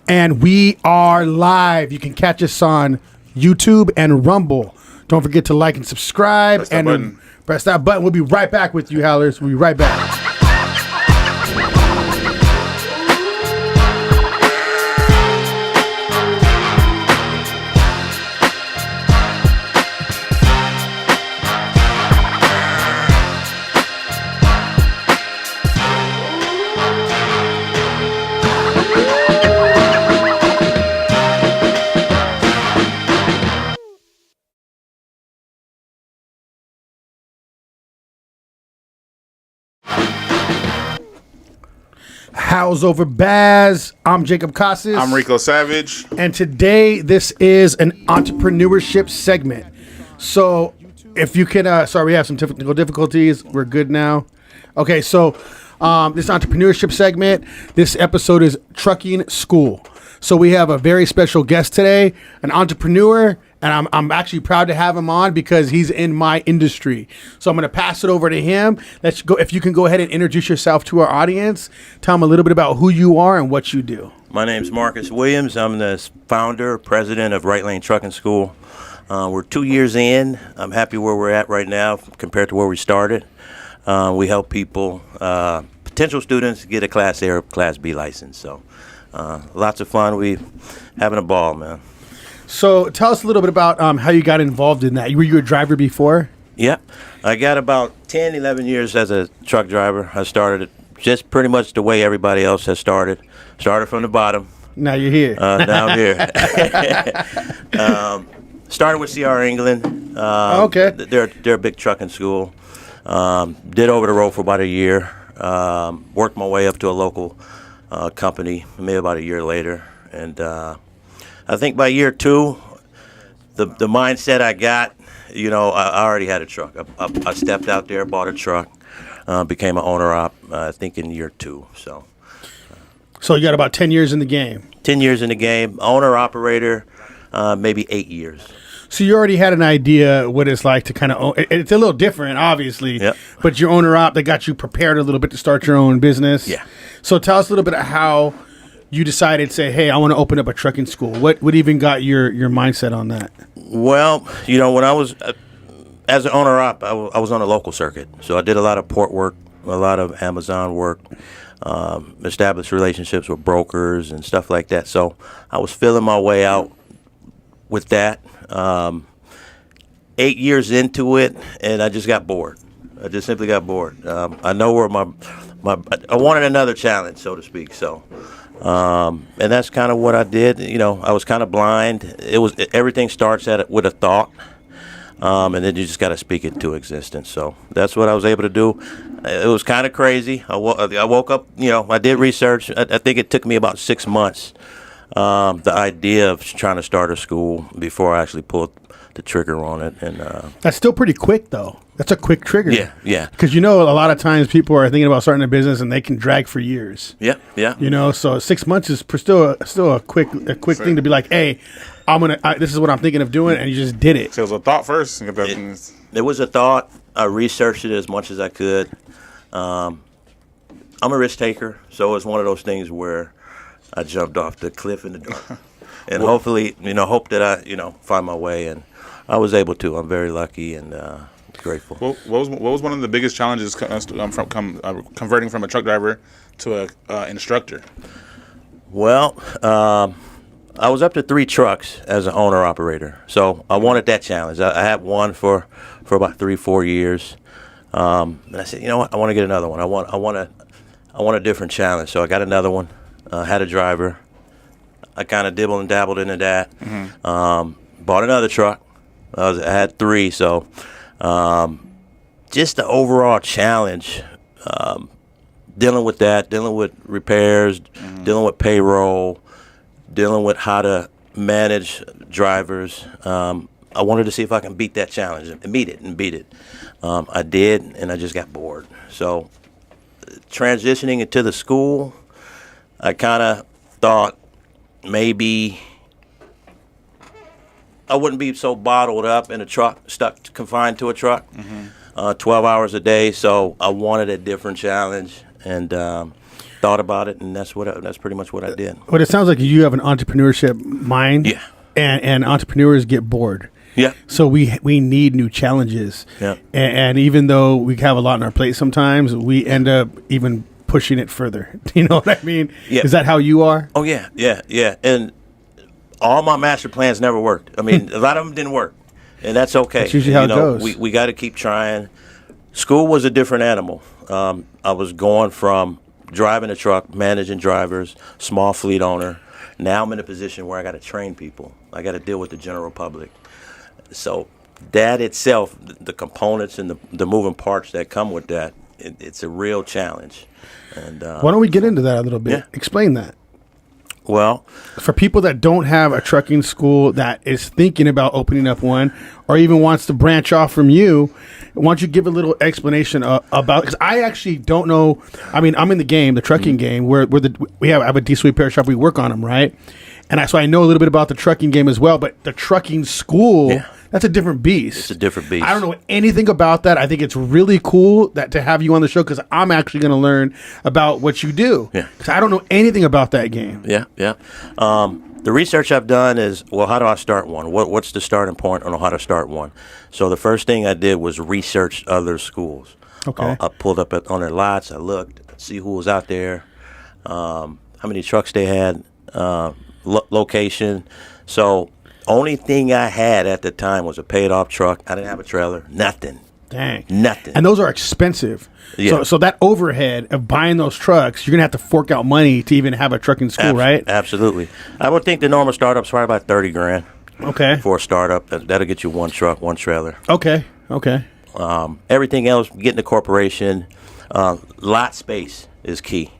And we are live. You can catch us on YouTube and Rumble. Don't forget to like and subscribe. Press that button. We'll be right back with you, Howlers. We'll be right back. How's over Baz? I'm Jacob Casas. I'm Rico Savage. And today, this is an entrepreneurship segment. So, if you can, sorry, we have some technical difficulties. We're good now. Okay, so this entrepreneurship segment, this episode is Trucking School. So, we have a very special guest today, an entrepreneur, and I'm actually proud to have him on because he's in my industry. So I'm going to pass it over to him. Let's go. If you can go ahead and introduce yourself to our audience, tell them a little bit about who you are and what you do. My name's Marcus Williams. I'm the founder, president of Right Lane Trucking School. We're 2 years in. I'm happy where we're at right now compared to where we started. We help people, potential students, get a Class A or Class B license. So lots of fun. We having a ball, man. So tell us a little bit about how you got involved in that. Were you a driver before? Yeah. I got about 10, 11 years as a truck driver. I started just pretty much the way everybody else has started. Started from the bottom. Now you're here. Now I'm here. Started with CR England. Okay. They're a big trucking school. Did over the road for about a year. Worked my way up to a local company maybe about a year later. And I think by year 2, the mindset I got, I already had a truck. I stepped out there, bought a truck, became an owner-op, I think in year 2. So you got about 10 years in the game. 10 years in the game, owner-operator, maybe 8 years. So you already had an idea what it's like to kind of own. It's a little different, obviously, Yep. But your owner-op, that got you prepared a little bit to start your own business. Yeah. So tell us a little bit of how you decided to say, hey, I want to open up a trucking school. What even got your mindset on that? Well, when I was, as an owner-op, I was on a local circuit. So I did a lot of port work, a lot of Amazon work, established relationships with brokers and stuff like that. So I was feeling my way out with that. 8 years into it, and I just got bored. I just simply got bored. I know where I wanted another challenge, so to speak. So. And that's kind of what I did. I was kind of blind. Everything starts with a thought, and then you just got to speak it to existence. So that's what I was able to do. It was kind of crazy. I woke up. I did research. I think it took me about 6 months. The idea of trying to start a school before I actually pulled the trigger on it, and that's still pretty quick, though. That's a quick trigger. Yeah. Because a lot of times people are thinking about starting a business and they can drag for years. Yeah. So 6 months is still a quick thing to be like, hey, this is what I'm thinking of doing, and you just did it. So it was a thought first. It was a thought. I researched it as much as I could. I'm a risk taker, so it was one of those things where I jumped off the cliff in the dark, and hopefully, hope that I, find my way, and I was able to. I'm very lucky and grateful. What was one of the biggest challenges converting from a truck driver to a instructor? Well, I was up to 3 trucks as an owner operator, so I wanted that challenge. I had one for about 3-4 years, and I said, you know what, I want to get another one. I want a different challenge, so I got another one. Had a driver. I kind of dibbled and dabbled into that. Mm-hmm. Bought another truck. I had 3, so just the overall challenge, dealing with that, dealing with repairs, dealing with payroll, dealing with how to manage drivers. I wanted to see if I can beat that challenge and beat it. I did, and I just got bored. So transitioning into the school, I kind of thought maybe I wouldn't be so bottled up in a truck, confined to a truck, 12 hours a day. So I wanted a different challenge, and thought about it, and that's pretty much what I did. But it sounds like you have an entrepreneurship mind. Yeah. And entrepreneurs get bored. Yeah. So we need new challenges. Yeah. And even though we have a lot on our plate sometimes, we end up even pushing it further. You know what I mean? Yeah. Is that how you are? Oh, yeah. And all my master plans never worked. I mean, a lot of them didn't work, and that's okay. That's usually how it goes. We got to keep trying. School was a different animal. I was going from driving a truck, managing drivers, small fleet owner. Now I'm in a position where I got to train people. I got to deal with the general public. So that itself, the components and the moving parts that come with that, it's a real challenge. And why don't we get into that a little bit? Yeah. Explain that. Well, for people that don't have a trucking school that is thinking about opening up one, or even wants to branch off from you, why don't you give a little explanation about? Because I actually don't know. I mean, I'm in the game, the trucking game, where I have a D-Sweet repair shop. We work on them, right? And so I know a little bit about the trucking game as well. But the trucking school, that's a different beast. It's a different beast. I don't know anything about that. I think it's really cool to have you on the show because I'm actually going to learn about what you do. Yeah. Because I don't know anything about that game. Yeah. The research I've done is, well, how do I start one? What's the starting point on how to start one? So the first thing I did was research other schools. Okay. I pulled up on their lots. I looked, see who was out there, how many trucks they had, location. So only thing I had at the time was a paid-off truck. I didn't have a trailer. Nothing. Dang. Nothing. And those are expensive. Yeah. So that overhead of buying those trucks, you're going to have to fork out money to even have a trucking school, right? Absolutely. I would think the normal startup's probably about $30,000. Okay. For a startup. That'll get you one truck, one trailer. Okay. Everything else, getting the corporation, lot space is key.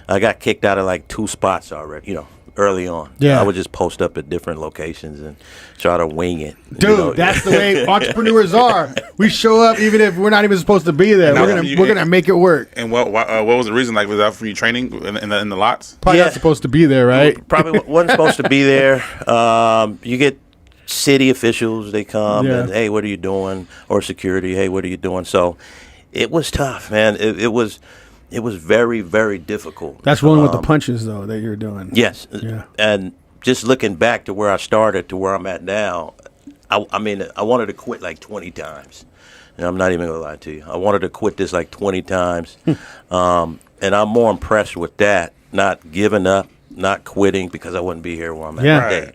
I got kicked out of like 2 spots already, early on. Yeah. I would just post up at different locations and try to wing it. Dude, that's the way entrepreneurs are. We show up even if we're not even supposed to be there. We're gonna make it work. And what was the reason? Like, was that for you training in the lots? Probably not supposed to be there, right? Probably wasn't supposed to be there. You get city officials, they come and, hey, what are you doing? Or security, hey, what are you doing? So it was tough, man. It was very, very difficult. That's rolling with the punches, though, that you're doing. Yes. Yeah. And just looking back to where I started to where I'm at now, I mean, I wanted to quit like 20 times. And I'm not even going to lie to you. I wanted to quit this like 20 times. And I'm more impressed with that, not giving up, not quitting because I wouldn't be here where I'm at today.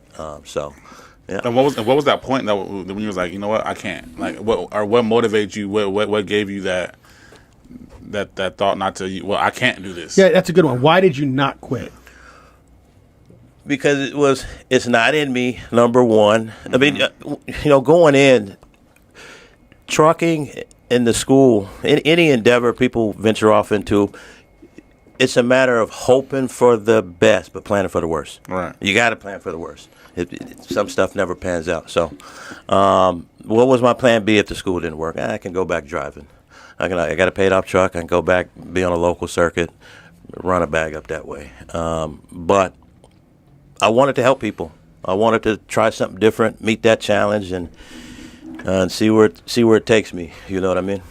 Yeah. And what was that point that when you was like, you know what, I can't? Like, what motivated you? What gave you that thought not to? Well, I can't do this. Yeah, that's a good one. Why did you not quit? Because it's not in me. Number one, I mean, going in trucking in the school, in any endeavor people venture off into, it's a matter of hoping for the best but planning for the worst. Right. You got to plan for the worst. Some stuff never pans out. So, what was my plan B if the school didn't work? I can go back driving. I got a paid-off truck. I can go back, be on a local circuit, run a bag up that way. But I wanted to help people. I wanted to try something different, meet that challenge, and see where it takes me. You know what I mean?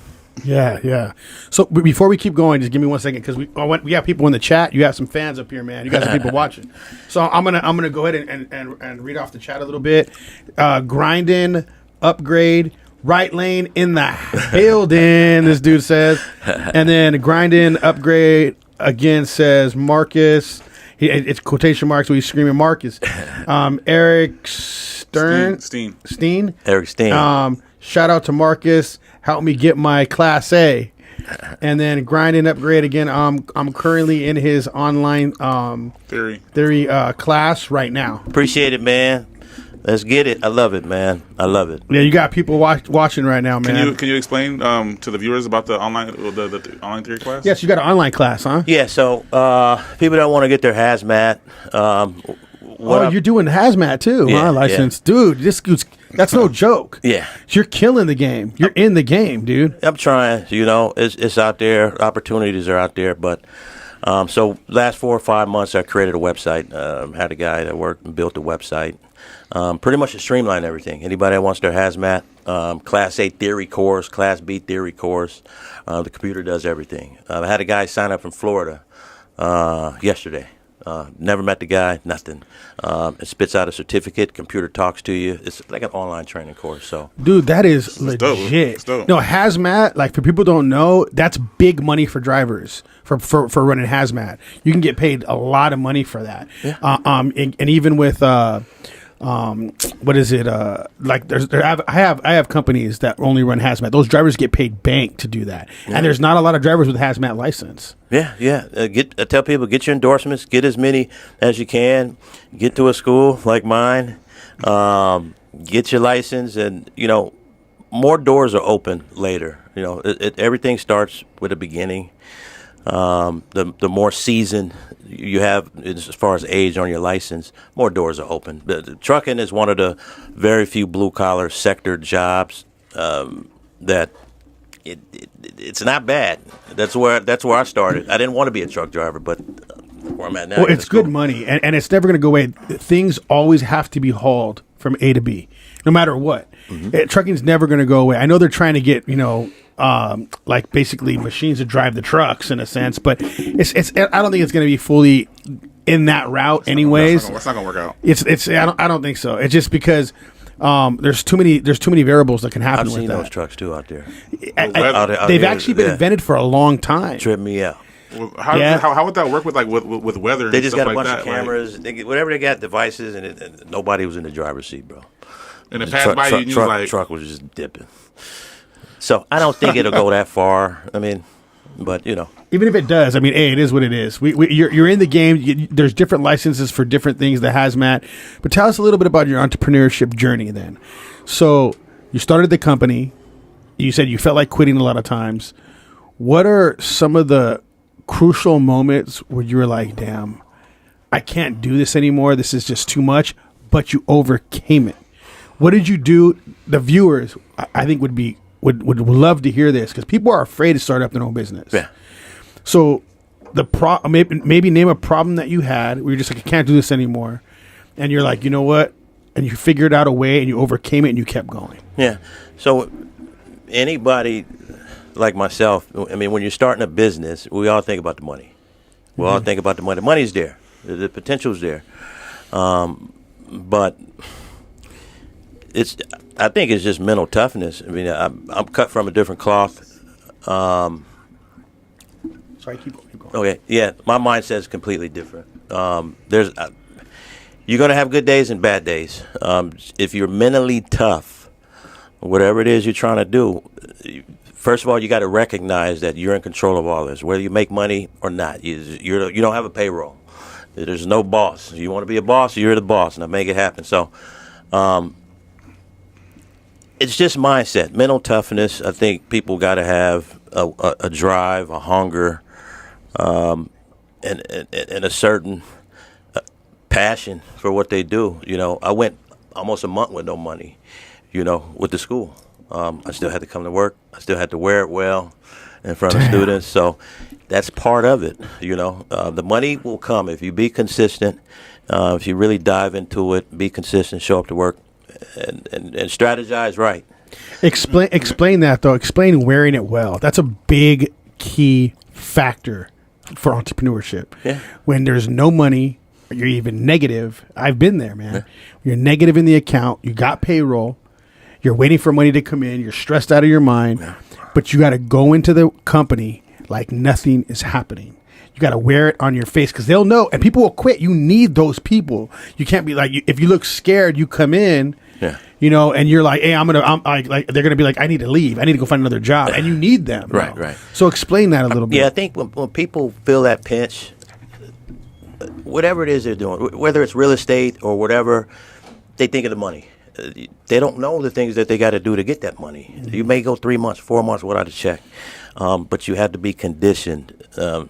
Yeah. So before we keep going, just give me 1 second because we have people in the chat. You have some fans up here, man. You got some people watching. So I'm gonna go ahead and read off the chat a little bit. Grinding, upgrade, right lane in the building. This dude says, and then grinding, upgrade again says Marcus. It's quotation marks, so he's screaming Marcus. Eric Steen. Eric Steen. Shout out to Marcus. Help me get my Class A. And then grinding upgrade again. I'm currently in his online theory class right now. Appreciate it, man. Let's get it. I love it, man. I love it. Yeah, you got people watching right now, man. Can you explain to the viewers about the online online theory class? Yes, you got an online class, huh? Yeah. So people that want to get their hazmat. You're doing hazmat too, huh? License, dude. That's no joke. Yeah, you're killing the game. You're in the game, dude. I'm trying. It's out there. Opportunities are out there, but. So last 4 or 5 months, I created a website. Had a guy that worked and built the website. Pretty much to streamline everything. Anybody that wants their hazmat, Class A theory course, Class B theory course, the computer does everything. I had a guy sign up from Florida. yesterday. Never met the guy, nothing. It spits out a certificate, computer talks to you. It's like an online training course. So, dude, that is dope. legit. It's dope. No, hazmat, like for people who don't know, that's big money for drivers for running hazmat. You can get paid a lot of money for that. Yeah. And even with what is it? Like I have companies that only run hazmat. Those drivers get paid bank to do that, and there's not a lot of drivers with hazmat license. Yeah. Tell people, get your endorsements, get as many as you can, get to a school like mine, get your license, and more doors are open later. Everything starts with a beginning. The more seasoned you have as far as age on your license, more doors are open. The trucking is one of the very few blue collar sector jobs that it's not bad. That's where I started. I didn't want to be a truck driver, but where I'm at now. Well, it's good money, and it's never going to go away. Things always have to be hauled from A to B, no matter what. Trucking's never going to go away. I know they're trying to get like basically machines to drive the trucks in a sense, but it's I don't think it's going to be fully in that route anyways. It's not gonna work out. I don't think so. It's just because there's too many variables that can happen. I've with seen that. Those trucks too out there. They've actually been invented for a long time. Trip me out. Well, how would that work with with weather? They and just stuff got a like bunch that? of cameras, whatever they got, devices, and nobody was in the driver's seat, bro. And it passed by you, and you was like, truck was just dipping. So I don't think it'll go that far. I mean, but even if it does, I mean, it is what it is. You're in the game. There's different licenses for different things. The hazmat. But tell us a little bit about your entrepreneurship journey. Then, so you started the company. You said you felt like quitting a lot of times. What are some of the crucial moments where you were like, "Damn, I can't do this anymore. This is just too much." But you overcame it. What did you do? The viewers, I think, would love to hear this because people are afraid to start up their own business. Yeah. So maybe name a problem that you had where you're just like, I can't do this anymore, and you're like, you know what? And you figured out a way and you overcame it and you kept going. Yeah. So anybody like myself, I mean, when you're starting a business, we all think about the money. We all think about the money. The money's there. The potential's there. But I think it's just mental toughness. I mean, I'm cut from a different cloth. Sorry, keep going. Okay, yeah, my mindset's completely different. You're gonna have good days and bad days. If you're mentally tough, whatever it is you're trying to do, first of all, you got to recognize that you're in control of all this, whether you make money or not. You don't have a payroll. There's no boss. You want to be a boss, you're the boss, and I make it happen. So. It's just mindset, mental toughness. I think people got to have a drive, a hunger, and a certain passion for what they do. I went almost a month with no money, with the school. I still had to come to work. I still had to wear it well in front of students. So that's part of it. The money will come if you be consistent. If you really dive into it, be consistent, show up to work. And strategize right. Explain that though. Explain wearing it well. That's a big key factor for entrepreneurship. Yeah. When there's no money, or you're even negative. I've been there, man. Yeah. You're negative in the account. You got payroll. You're waiting for money to come in. You're stressed out of your mind. Yeah. But you got to go into the company like nothing is happening. You got to wear it on your face because they'll know, and people will quit. You need those people. You can't be like, if you look scared, you come in, and you're like, hey, they're gonna be like, I need to leave. I need to go find another job, and you need them. Right. So explain that a little bit. Yeah, I think when people feel that pinch, whatever it is they're doing, whether it's real estate or whatever, they think of the money. They don't know the things that they got to do to get that money. Mm-hmm. You may go 3 months, 4 months without a check, but you have to be conditioned. I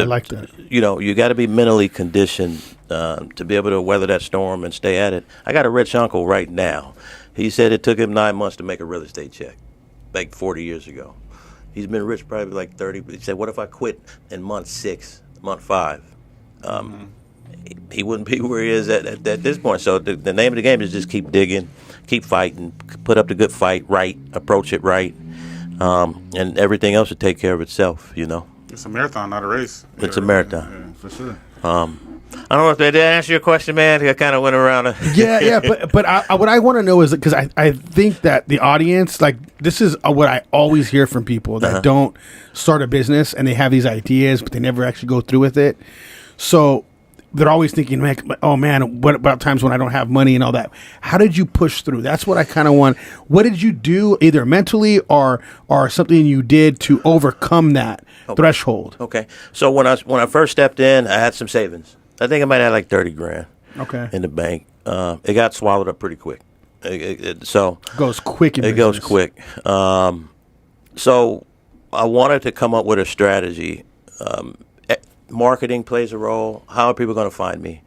like that. You got to be mentally conditioned to be able to weather that storm and stay at it. I got a rich uncle right now. He said it took him 9 months to make a real estate check, like 40 years ago. He's been rich probably like 30. He said, what if I quit in month 6, month 5? He wouldn't be where he is at this point. So the name of the game is just keep digging, keep fighting, put up the good fight right, approach it right, and everything else will take care of itself, It's a marathon, not a race. It's a marathon. Yeah, for sure. I don't know if that did answer your question, man. I kind of went around. Yeah, but what I want to know is because I think that the audience, like, this is what I always hear from people that don't start a business and they have these ideas but they never actually go through with it. So they're always thinking, man, oh man, what about times when I don't have money and all that? How did you push through? That's what I kind of want. What did you do, either mentally or something you did to overcome that threshold? Okay, so when I first stepped in, I had some savings. I think I might have like 30 grand. Okay. In the bank. It got swallowed up pretty quick. So it goes quick. It goes quick. So I wanted to come up with a strategy. Marketing plays a role. How are people going to find me?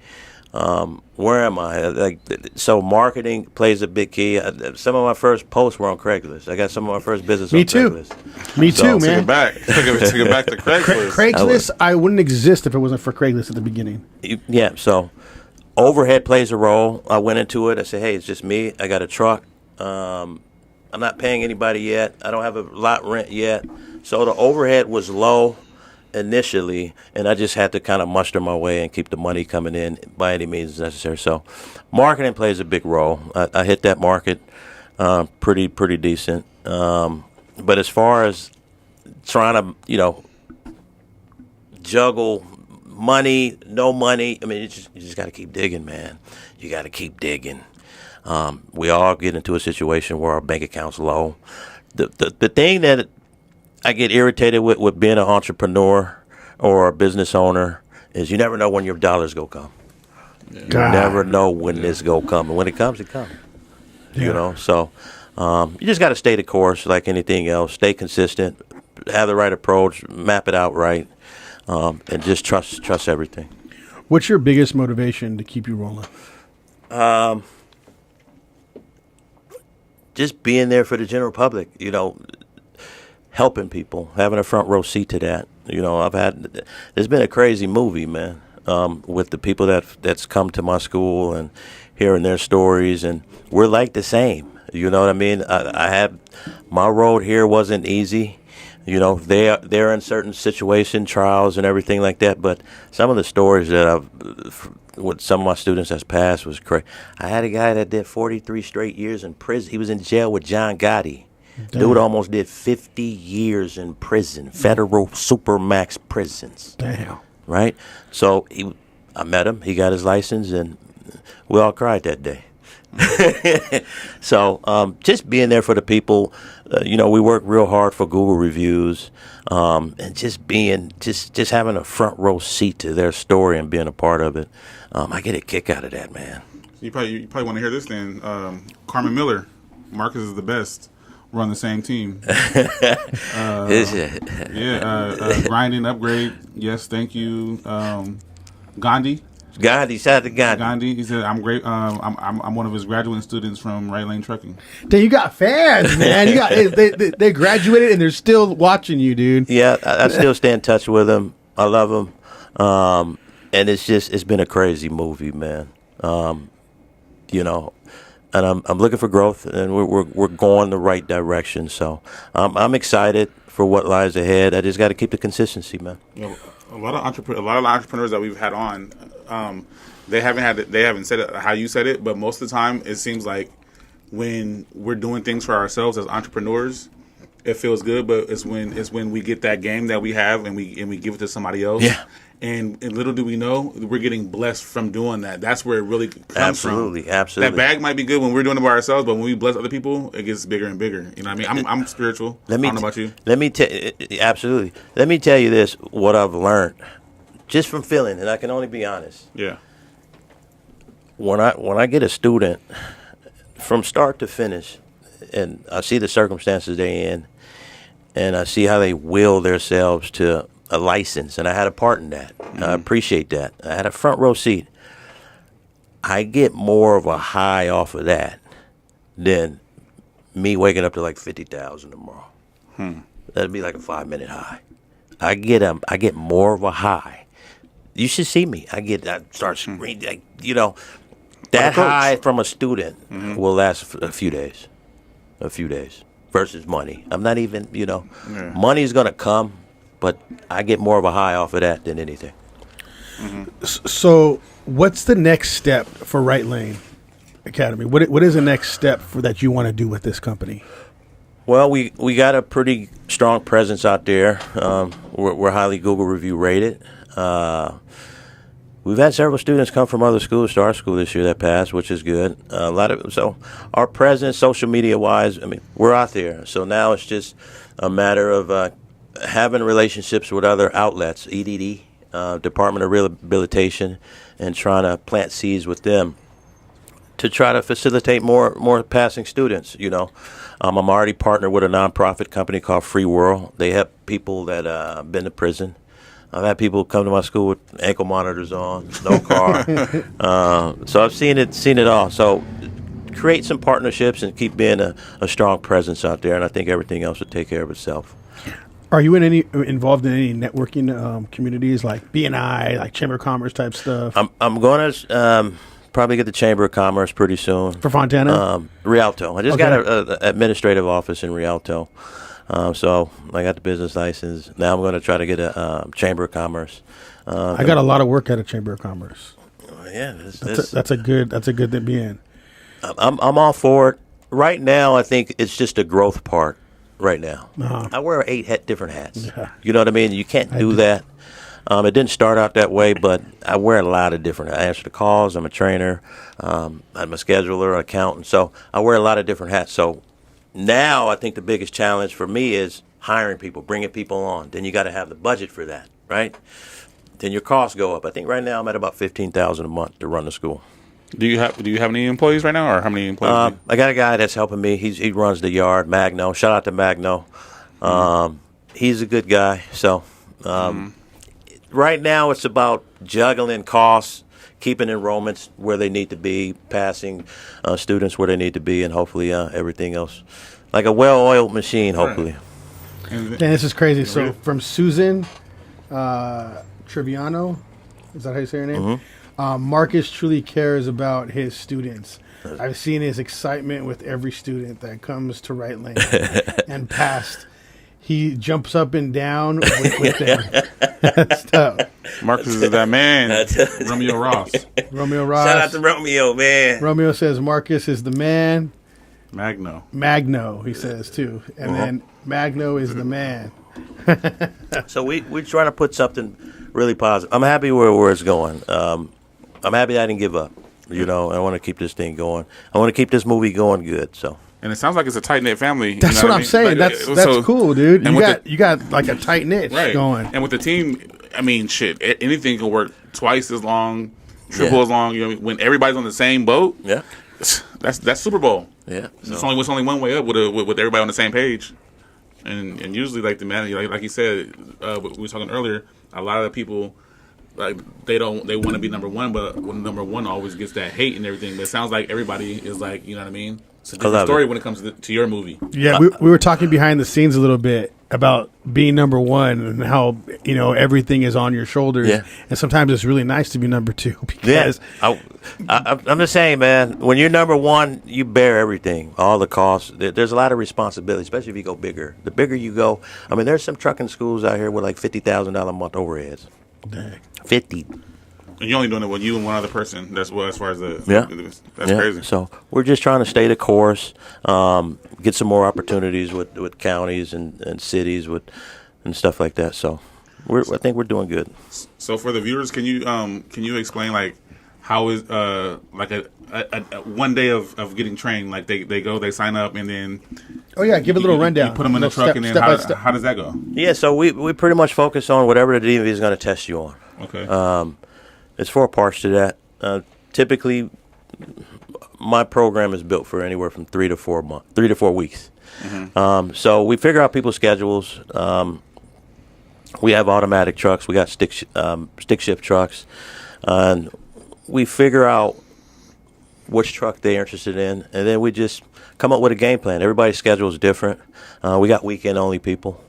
Where am I? So marketing plays a big key. Some of my first posts were on Craigslist. I got some of my first business on Craigslist. Me too, man. Took it back. Took it back to Craigslist. Craigslist, I wouldn't exist if it wasn't for Craigslist at the beginning. Yeah, so overhead plays a role. I went into it. I said, hey, it's just me. I got a truck. I'm not paying anybody yet. I don't have a lot rent yet. So the overhead was low initially, and I just had to kind of muster my way and keep the money coming in by any means necessary. So marketing plays a big role. I hit that market pretty decent. But as far as trying to, juggle money, no money, I mean, you just got to keep digging, man. You got to keep digging. We all get into a situation where our bank account's low. The thing that I get irritated with being an entrepreneur or a business owner is you never know when your dollars go come. You never know when this go come. And when it comes, it comes. Yeah. So you just got to stay the course like anything else. Stay consistent, have the right approach, map it out right, and just trust everything. What's your biggest motivation to keep you rolling? Just being there for the general public, helping people, having a front row seat to that. There's been a crazy movie, man, with the people that's come to my school and hearing their stories, and we're like the same. You know what I mean? I had my road here wasn't easy. They're in certain situation, trials and everything like that. But some of the stories that with some of my students that's passed was crazy. I had a guy that did 43 straight years in prison. He was in jail with John Gotti. Damn. Dude almost did 50 years in prison, federal supermax prisons. Damn. Right? So I met him. He got his license, and we all cried that day. So just being there for the people. We work real hard for Google reviews, and just having a front row seat to their story and being a part of it. I get a kick out of that, man. You probably want to hear this then. Carmen Miller, Marcus is the best. We're on the same team. Grinding, upgrade. Yes, thank you. Gandhi, shout out to Gandhi. He said, "I'm great. I'm one of his graduate students from Right Lane Trucking." Then you got fans, man. You got they graduated and they're still watching you, dude. Yeah, I still stay in touch with them. I love them, and it's been a crazy movie, man. And I'm looking for growth, and we're going the right direction. So I'm excited for what lies ahead. I just got to keep the consistency, man. A lot of entrepreneurs that we've had on, they haven't said it how you said it, but most of the time it seems like when we're doing things for ourselves as entrepreneurs, it feels good. But it's when we get that game that we have and we give it to somebody else. Yeah. And little do we know, we're getting blessed from doing that. That's where it really comes Absolutely. from. That bag might be good when we're doing it by ourselves, but when we bless other people, it gets bigger and bigger. You know what I mean? I'm spiritual. I don't know about you. Absolutely. Let me tell you this, what I've learned, just from feeling, and I can only be honest. Yeah. When I get a student, from start to finish, and I see the circumstances they're in, and I see how they will themselves to a license, and I had a part in that. Mm-hmm. I appreciate that. I had a front row seat. I get more of a high off of that than me waking up to like 50,000 tomorrow. That'd be like a 5-minute high. I get more of a high. You should see me. I start screaming. That high from a student will last a few days. Versus money. I'm not even. Money's gonna come. but I get more of a high off of that than anything. So, what's the next step for Right Lane Academy? What is the next step that you want to do with this company? Well, we got a pretty strong presence out there. We're highly Google review rated. We've had several students come from other schools to our school this year that passed, which is good. So our presence, social media wise, I mean, we're out there. So now it's just a matter of having relationships with other outlets, EDD, Department of Rehabilitation, and trying to plant seeds with them to try to facilitate more passing students. I'm already partnered with a nonprofit company called Free World. They help people that been to prison. I've had people come to my school with ankle monitors on, no car. So I've seen it all. So create some partnerships and keep being a strong presence out there, and I think everything else will take care of itself. Are you involved in any networking communities like BNI, like Chamber of Commerce type stuff? I'm going to probably get the Chamber of Commerce pretty soon. For Fontana? Rialto. I just got an administrative office in Rialto. So I got the business license. Now I'm going to try to get a Chamber of Commerce. I got a lot of work at a Chamber of Commerce. Yeah, that's a good to be in. I'm all for it. Right now, I think it's just a growth part. Right now, I wear 8 different hats. Yeah. You know what I mean? You can't do that. It didn't start out that way, but I wear a lot of different. I answer the calls. I'm a trainer. I'm a scheduler, accountant. So I wear a lot of different hats. So now I think the biggest challenge for me is hiring people, bringing people on. Then you got to have the budget for that, right? Then your costs go up. I think right now I'm at about $15,000 a month to run the school. Do you have any employees right now, or how many employees? I got a guy that's helping me. He runs the yard, Magno. Shout out to Magno. He's a good guy. So right now it's about juggling costs, keeping enrollments where they need to be, passing students where they need to be, and hopefully everything else. Like a well-oiled machine, hopefully. Man, this is crazy. So from Susan Triviano, is that how you say her name? Mm-hmm. Marcus truly cares about his students. I've seen his excitement with every student that comes to Right Lane and past. He jumps up and down with them. That's tough. Marcus is that man. Romeo Ross. Romeo Ross. Shout out to Romeo, man. Romeo says Marcus is the man. Magno, he says too. And then Magno is the man. So we're trying to put something really positive. I'm happy where it's going. I'm happy I didn't give up. I want to keep this thing going. I want to keep this movie going good. So. And it sounds like it's a tight knit family. That's what I'm saying. Like, that's cool, dude. You got like a tight knit going. And with the team, I mean, shit, anything can work twice as long, triple as long. When everybody's on the same boat. Yeah. That's Super Bowl. Yeah. It's only one way up with everybody on the same page. And usually, like the man, like you said, we were talking earlier, a lot of the people. Like they want to be number one, but when number one always gets that hate and everything. But it sounds like everybody is like, you know what I mean? It's a different story when it comes to your movie. Yeah, we were talking behind the scenes a little bit about being number one and how everything is on your shoulders. Yeah. And sometimes it's really nice to be number two because I'm just saying, man. When you're number one, you bear everything, all the costs. There's a lot of responsibility, especially if you go bigger. The bigger you go, I mean, there's some trucking schools out here with like $50,000 a month overheads. Dang. 50. And you're only doing it with you and one other person. That's as far as that's crazy. So we're just trying to stay the course, get some more opportunities with counties and cities and stuff like that. So I think we're doing good. So for the viewers, can you explain like how is like a 1 day of getting trained? Like they go, they sign up, and then give a little rundown. You put them in the truck, and then how does that go? Yeah, so we pretty much focus on whatever the DMV is going to test you on. Okay. There's 4 parts to that. Typically, my program is built for anywhere from 3 to 4 weeks. Mm-hmm. So we figure out people's schedules. We have automatic trucks. We got stick shift trucks, and we figure out which truck they're interested in, and then we just come up with a game plan. Everybody's schedule is different. We got weekend-only people.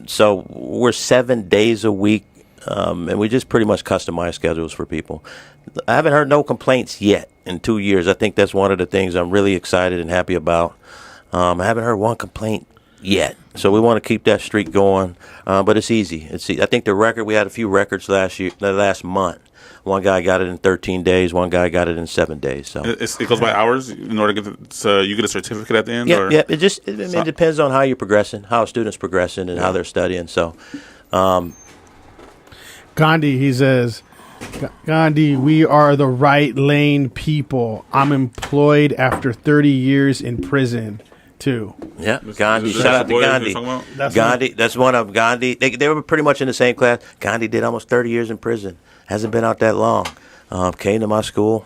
So we're 7 days a week, and we just pretty much customize schedules for people. I haven't heard no complaints yet in 2 years. I think that's one of the things I'm really excited and happy about. I haven't heard one complaint yet. So we want to keep that streak going, but it's easy. I think the record, we had a few records last month. One guy got it in 13 days. One guy got it in 7 days. So it goes by hours in order to get so you get a certificate at the end. Yeah. It depends on how you're progressing, how a student's progressing, and how they're studying. So, Gandhi, he says, Gandhi, we are the right lane people. I'm employed after 30 years in prison, too. Yeah, Gandhi. Shout out to Gandhi. Gandhi, that's one of Gandhi. They were pretty much in the same class. Gandhi did almost 30 years in prison. Hasn't been out that long. Came to my school,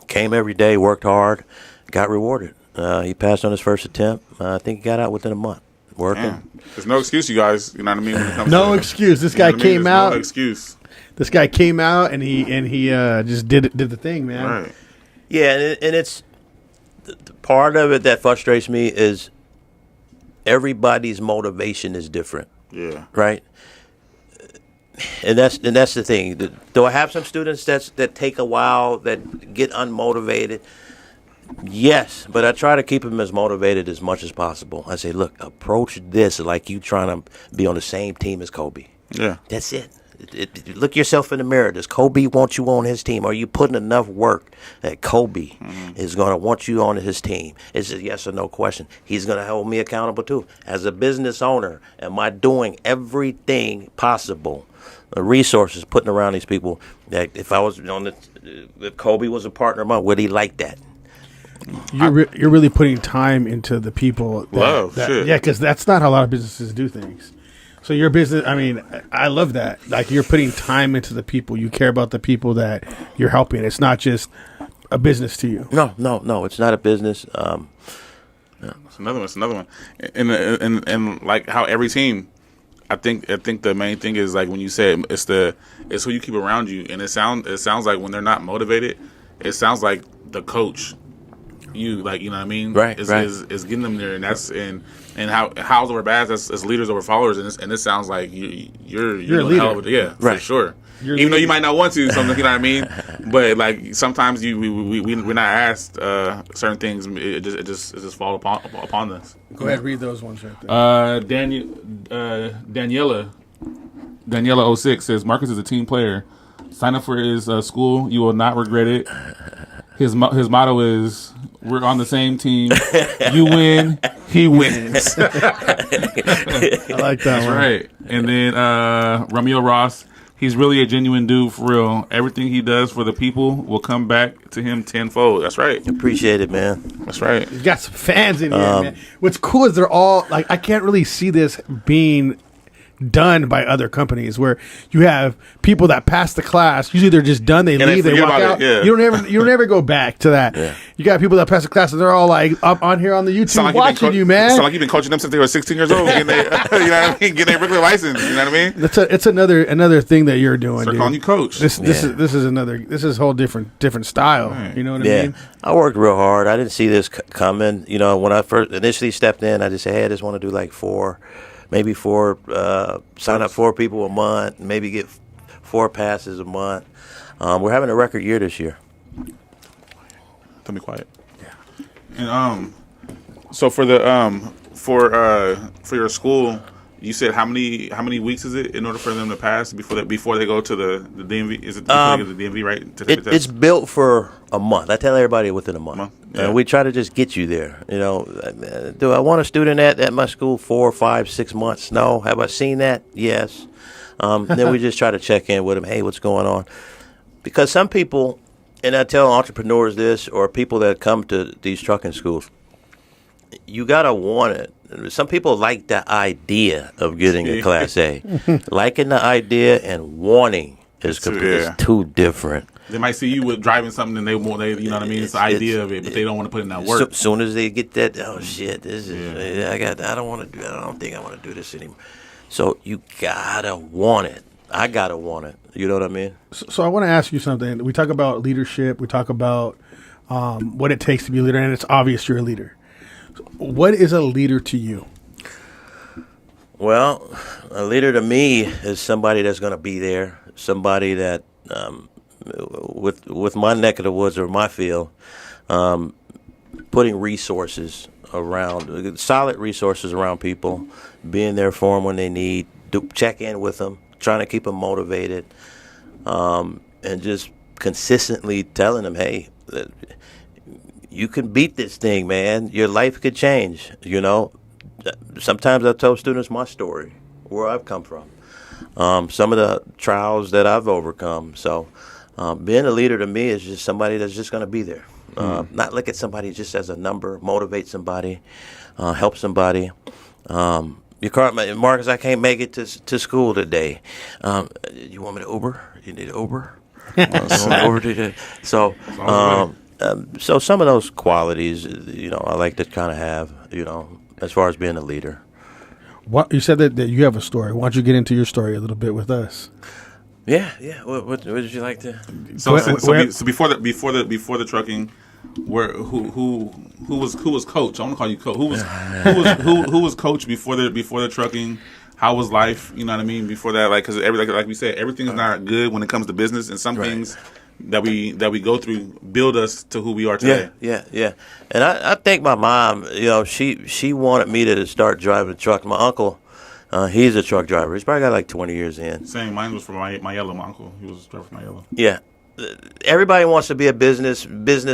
came every day, worked hard, got rewarded. He passed on his first attempt. I think he got out within a month. Working. Man, there's no excuse, you guys. You know what I mean? When it comes No excuse. This guy came out. No excuse. This guy came out and he just did the thing, man. Right. Yeah, and it's the part of it that frustrates me is everybody's motivation is different. Yeah. Right. And that's the thing. Do I have some students that take a while, that get unmotivated? Yes, but I try to keep them as motivated as much as possible. I say, look, approach this like you trying to be on the same team as Kobe. Yeah. That's it. Look yourself in the mirror. Does Kobe want you on his team? Are you putting enough work that Kobe is going to want you on his team? It's a yes or no question. He's going to hold me accountable too. As a business owner, am I doing everything possible? The resources putting around these people that if I was if Kobe was a partner of mine, would he like that? You're really putting time into the people. Shit. Yeah, because that's not how a lot of businesses do things. So your business, I mean, I love that. Like, you're putting time into the people. You care about the people that you're helping. It's not just a business to you. No. It's not a business. It's another one. And like how every team, I think the main thing is like when you say it's who you keep around you, and it sounds like when they're not motivated, it sounds like the coach. You know what I mean? Right. Is getting them there, and that's and how's over bad as leaders over followers, and it sounds like you're a leader. Hell of a, right. For sure. Even though you might not want to, something, you know what I mean. But like sometimes we're not asked certain things. It just fall upon us. Go ahead, read those ones right there. Daniela 06 says Marcus is a team player. Sign up for his school. You will not regret it. His motto is, we're on the same team. You win, he wins. I like that That's one. right. And then Romeo Ross, he's really a genuine dude for real. Everything he does for the people will come back to him tenfold. That's right. Appreciate it, man. That's right. You got some fans in here, man. What's cool is they're all, like, I can't really see this being done by other companies where you have people that pass the class. Usually they're just done. They leave. They walk out. Yeah. You don't ever go back to that. Yeah. You got people that pass the class and they're all like up on here on the YouTube watching you, man. Sound like you've been coaching them since they were 16 years old. Getting their, you know what I mean? Getting their regular license. You know what I mean? It's another thing that you're doing. Start dude. calling you coach. This is a whole different style. Right. You know what I mean? I worked real hard. I didn't see this coming. You know, when I first initially stepped in, I just said, hey, I just want to do like sign up 4 people a month, maybe get 4 passes a month. We're having a record year this year. Tell me quiet. Yeah. And so for the for your school, you said how many weeks is it in order for them to pass before they go to the DMV? Is it before they go to the DMV, right? To take the test? It's built for a month. I tell everybody within a month. Yeah. We try to just get you there. You know, do I want a student at my school 4, 5, 6 months? No. Have I seen that? Yes. Then we just try to check in with them. Hey, what's going on? Because some people, and I tell entrepreneurs this, or people that come to these trucking schools, you gotta want it. Some people like the idea of getting a Class A. Liking the idea and wanting is too different. They might see you with driving something and they you know what I mean? It's the idea of it, but they don't want to put in that work. As soon as they get that, oh shit, this is I don't think I want to do this anymore. So you gotta want it. I gotta want it. You know what I mean? So I want to ask you something. We talk about leadership. We talk about what it takes to be a leader, and it's obvious you're a leader. What is a leader to you? Well, a leader to me is somebody that's going to be there, somebody that, with my neck of the woods or my field, putting resources around, solid resources around people, being there for them when they need, check in with them, trying to keep them motivated, and just consistently telling them, hey, you can beat this thing, man. Your life could change, you know. Sometimes I tell students my story, where I've come from, some of the trials that I've overcome. So being a leader to me is just somebody that's just going to be there. Not look at somebody just as a number, motivate somebody, help somebody. Your car, Marcus, I can't make it to school today. You want me to Uber? You need Uber? So some of those qualities, you know, I like to kind of have, you know, as far as being a leader. What you said that you have a story. Why don't you get into your story a little bit with us? Yeah. What would you like to? So before the trucking, who was coach? I want to call you coach. Who was coach before the trucking? How was life? You know what I mean? Before that, like, because like we said, everything is not good when it comes to business, and some things that we go through build us to who we are today. Yeah. And I think my mom, you know, she wanted me to start driving a truck. My uncle, he's a truck driver. He's probably got like 20 years in. Same. Mine was from my yellow. My uncle, he was a driver for my yellow. Yeah. Everybody wants to be a business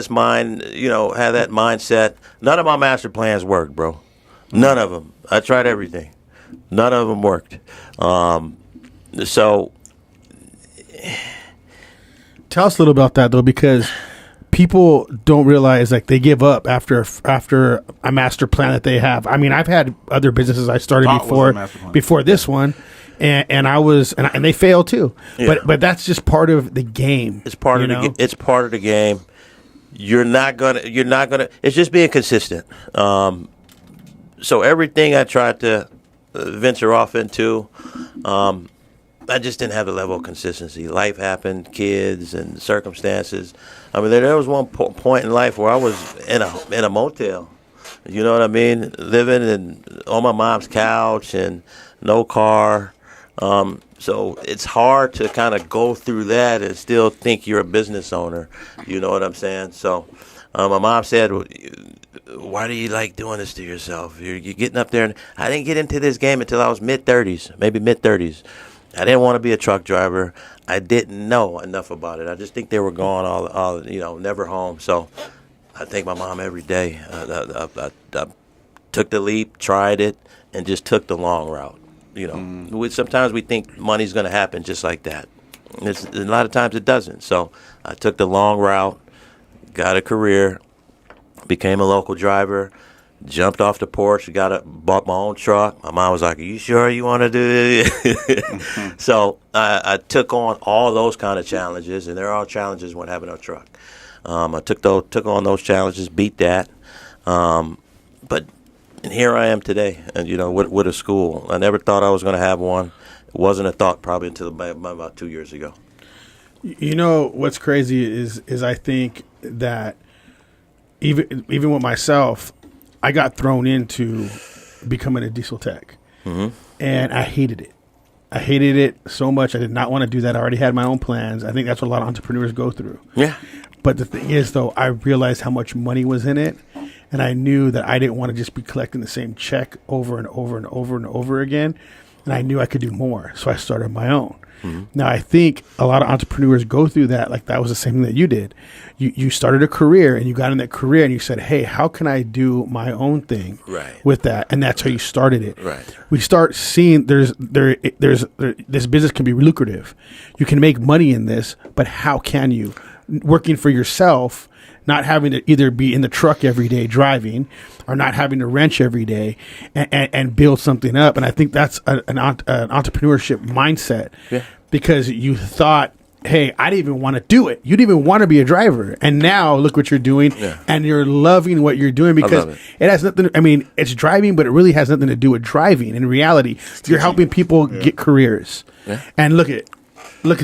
mind, you know, have that mindset. None of my master plans worked, bro. None of them. I tried everything. None of them worked. So tell us a little about that, though, because people don't realize, like, they give up after a master plan that they have. I mean, I've had other businesses I started before this one, and they fail too. Yeah. But that's just part of the game. It's part of it's part of the game. You're not gonna. It's just being consistent. So everything I tried to venture off into, I just didn't have the level of consistency. Life happened, kids and circumstances. I mean, there was one point in life where I was in a motel. You know what I mean? Living on my mom's couch and no car. So it's hard to kind of go through that and still think you're a business owner. You know what I'm saying? So my mom said, why do you like doing this to yourself? You're getting up there. And I didn't get into this game until I was mid-30s, maybe mid-30s. I didn't want to be a truck driver. I didn't know enough about it. I just think they were gone all you know, never home. So I thank my mom every day. I took the leap, tried it, and just took the long route. You know, sometimes we think money's going to happen just like that. A lot of times it doesn't. So I took the long route, got a career, became a local driver, jumped off the porch, bought my own truck. My mom was like, "Are you sure you want to do it?" So I took on all those kind of challenges, and there are challenges when having a truck. I took on those challenges, beat that, but. And here I am today, and you know, with a school. I never thought I was going to have one. It wasn't a thought probably until about 2 years ago. You know what's crazy is I think that even with myself, I got thrown into becoming a diesel tech, and I hated it. I hated it so much. I did not want to do that. I already had my own plans. I think that's what a lot of entrepreneurs go through. Yeah. But the thing is, though, I realized how much money was in it. And I knew that I didn't want to just be collecting the same check over and over and over and over again. And I knew I could do more. So I started my own. Now, I think a lot of entrepreneurs go through that. Like, that was the same thing that you did. You started a career, and you got in that career, and you said, hey, how can I do my own thing with that? And that's how you started it. Right. We start seeing this business can be lucrative. You can make money in this, but how can you? Working for yourself, not having to either be in the truck every day driving or not having to wrench every day and build something up. And I think that's an entrepreneurship mindset because you thought, hey, I didn't even want to do it. You didn't even want to be a driver. And now look what you're doing and you're loving what you're doing because it has nothing. I mean, it's driving, but it really has nothing to do with driving. In reality, you're helping people get careers. And look at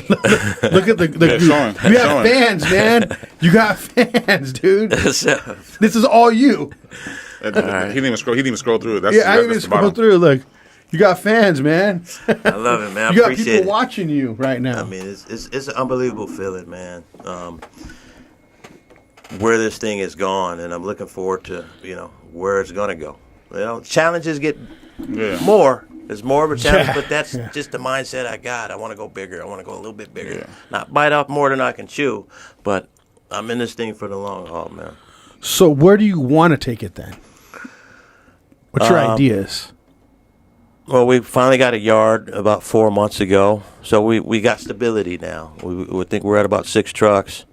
the group. You have fans, man. You got fans, dude. This is all you. He didn't even scroll through it. I didn't even scroll through. Look, you got fans, man. I love it, man. You got people watching you right now. I mean, it's an unbelievable feeling, man. Where this thing is gone, and I'm looking forward to where it's gonna go. You know, challenges get Yeah. more. It's more of a challenge, Yeah. but that's just the mindset I got. I want to go bigger. I want to go a little bit bigger. Not bite off more than I can chew, but I'm in this thing for the long haul, man. So where do you want to take it then? What's your ideas? Well, we finally got a yard about 4 months ago, so we got stability now. We think we're at about 6 trucks,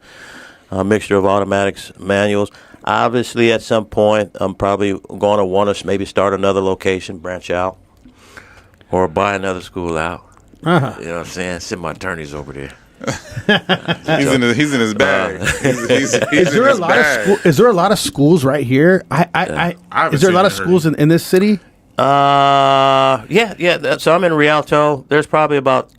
a mixture of automatics, manuals. Obviously, at some point, I'm probably going to want to maybe start another location, branch out, or buy another school out. Uh-huh. You know what I'm saying? Send my attorneys over there. He's in his bag. He's Is there a lot of is there a lot of schools right here? haven't Is there a seen lot it of schools in this city? Yeah. So I'm in Rialto. There's probably about,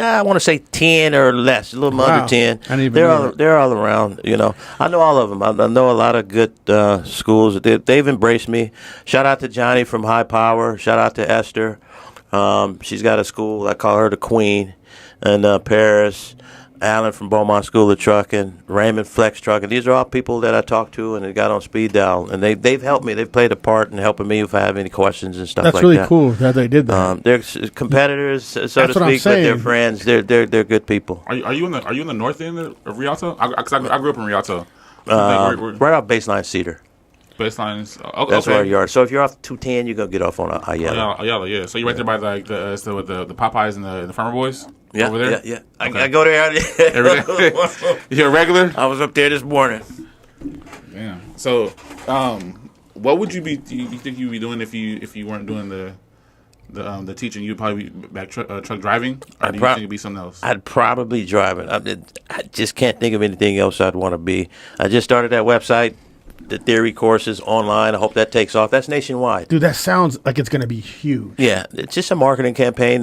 I want to say 10 or less, a little Wow. under 10. I didn't even know that. They're all around. You know, I know all of them. I know a lot of good schools. They've embraced me. Shout out to Johnny from High Power. Shout out to Esther. She's got a school. I call her the Queen. And Paris, Alan from Beaumont School of Trucking, Raymond Flex Trucking. These are all people that I talked to and they got on speed dial. And they've helped me. They've played a part in helping me if I have any questions and stuff That's like really that. cool that they did that. They're competitors, so to what I'm speak, but they're saying. friends. They're good people. Are you in the north end of Rialto? Because I grew up in Rialto. Right off Baseline Cedar. Baselines. Oh, That's okay. where you are. So if you're off 210, you're gonna get off on Ayala. Ayala, yeah. So you're right there by like the Popeyes and the Farmer Boys Yeah, over there. yeah. Okay. I go there Every day. You're a regular. I was up there this morning. Yeah. So, what would you think you'd be doing if you weren't doing the teaching? You'd probably be back truck driving, or do you think it'd be something else? I'd probably drive it. I just can't think of anything else I'd want to be. I just started that website, the theory courses online. I hope that takes off. That's nationwide. Dude, that sounds like it's going to be huge. Yeah, it's just a marketing campaign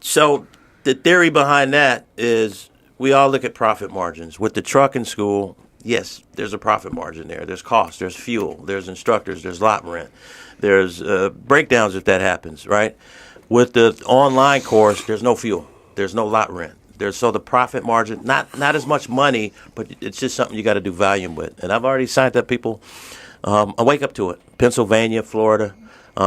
so the theory behind that is we all look at profit margins. With the trucking school, yes, there's a profit margin there. There's cost, there's fuel, there's instructors, there's lot rent, there's breakdowns if that happens, right? With the online course, there's no fuel, there's no lot rent. So the profit margin, not as much money, but it's just something you got to do volume with. And I've already signed up people. I wake up to it. Pennsylvania, Florida,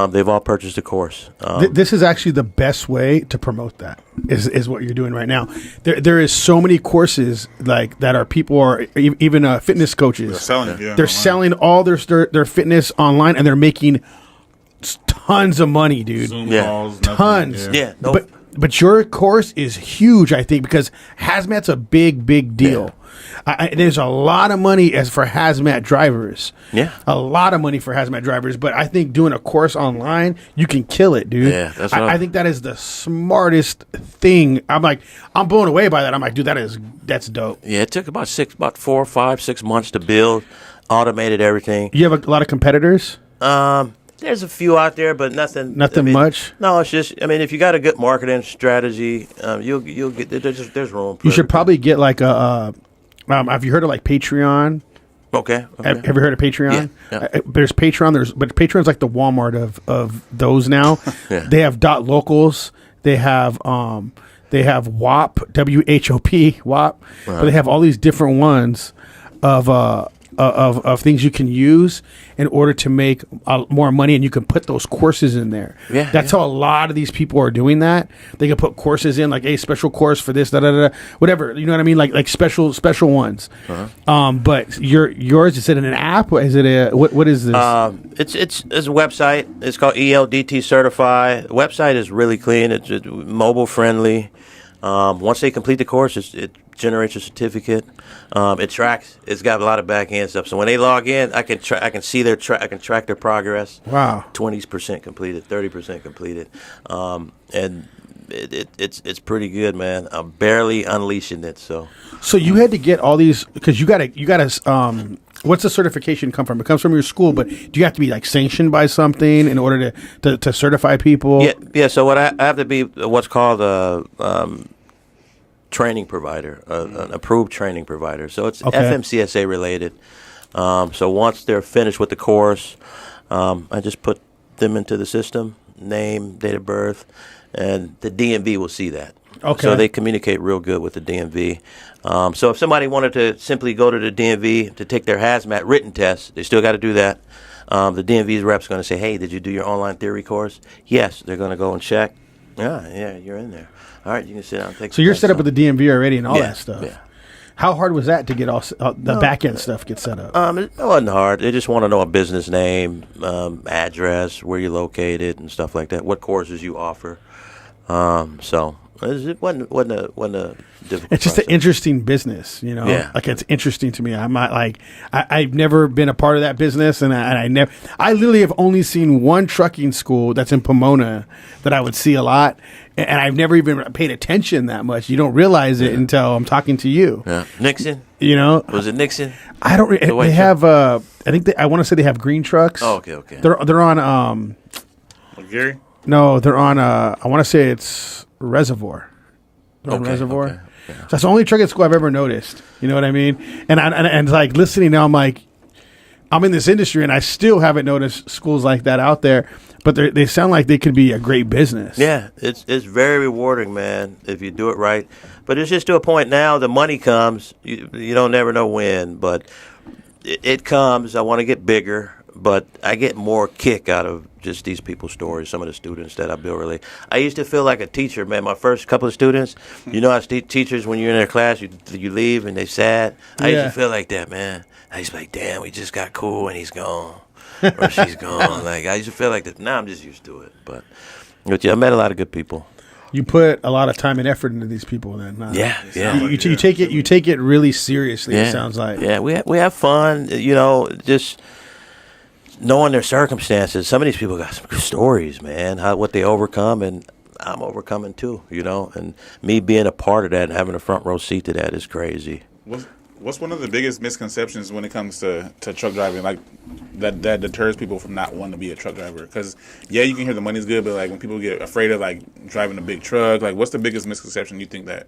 they've all purchased the course. This is actually the best way to promote that. Is what you're doing right now. There is so many courses like that are people are even fitness coaches. They're selling it. Yeah, They're online. selling all their fitness online, and they're making tons of money, dude. Zoom Yeah. calls, nothing. Tons. Yeah, no, But your course is huge, I think, because hazmat's a big deal. There's a lot of money as for hazmat drivers. Yeah. A lot of money for hazmat drivers. But I think doing a course online, you can kill it, dude. Yeah, that's what I think that is the smartest thing. I'm blown away by that. I'm like, dude, that's dope. Yeah, it took about 4, 5, 6 months to build, automated everything. You have a lot of competitors? There's a few out there, but nothing. Much? No, it's just. If you got a good marketing strategy, you'll get. There's room. You should probably get like a. Have you heard of like Patreon? Okay. Have you heard of Patreon? Yeah. There's Patreon. But Patreon's like the Walmart of those now. Yeah. They have dot locals. They have WHOP, WHOP, WHOP. But they have all these different ones of things you can use in order to make more money, and you can put those courses in there. Yeah, That's how a lot of these people are doing that. They can put courses in, like a special course for this, whatever. You know what I mean? Like special ones. But yours, is it in an app? Or is it what is this? It's a website. It's called ELDT Certify. The website is really clean. It's mobile friendly. Once they complete the course, it generates a certificate. It tracks. It's got a lot of back end stuff. So when they log in, I can see I can track their progress. Wow. 20% completed, 30% completed, and it's pretty good, man. I'm barely unleashing it. So you had to get all these because you gotta. What's the certification come from? It comes from your school, but do you have to be like sanctioned by something in order to certify people? Yeah. So what I have to be what's called a training provider, an approved training provider. So it's FMCSA related. So once they're finished with the course, I just put them into the system, name, date of birth, and the DMV will see that. Okay. So they communicate real good with the DMV. So if somebody wanted to simply go to the DMV to take their hazmat written test, they still got to do that. The DMV's rep's going to say, hey, did you do your online theory course? Yes. They're going to go and check. Yeah, you're in there. All right, you can sit down and take So you're set up with the DMV already and all Yeah, that stuff. yeah. How hard was that to get all the back end stuff get set up? It wasn't hard. They just want to know a business name, address, where you're located, and stuff like that. What courses you offer. So it wasn't a difficult. It's just process. an interesting business, you know. Yeah. Like it's interesting to me. I'm not like I've never been a part of that business, and I literally have only seen one trucking school that's in Pomona that I would see a lot, and I've never even paid attention that much. You don't realize it until I'm talking to you. Yeah. Nixon. You know, Was it Nixon? I don't. The white They have. I think I want to say they have green trucks. Oh, okay. They're on. Like Gary? No, they're on. I want to say it's Reservoir. They're on Okay, Reservoir. okay, yeah. So that's the only trucking school I've ever noticed. You know what I mean? And like listening now, I'm like, I'm in this industry and I still haven't noticed schools like that out there. But they sound like they could be a great business. Yeah, it's very rewarding, man, if you do it right. But it's just to a point now. The money comes. You don't never know when, but it comes. I want to get bigger, but I get more kick out of just these people's stories. Some of the students that I build really. I used to feel like a teacher, man. My first couple of students, you know, as teachers when you're in their class, you leave and they sad. I used to feel like that, man. I used to be like, damn, we just got cool and he's gone. Or she's gone. Like I used to feel like that. Now I'm just used to it. But yeah, I met a lot of good people. You put a lot of time and effort into these people, then. Yeah. You take it really seriously. Yeah. It sounds like. Yeah, we have fun. You know, just knowing their circumstances. Some of these people got some good stories, man. What they overcome, and I'm overcoming too. You know, and me being a part of that and having a front row seat to that is crazy. What's one of the biggest misconceptions when it comes to truck driving, like that deters people from not wanting to be a truck driver? Because you can hear the money's good, but like when people get afraid of like driving a big truck, like what's the biggest misconception you think that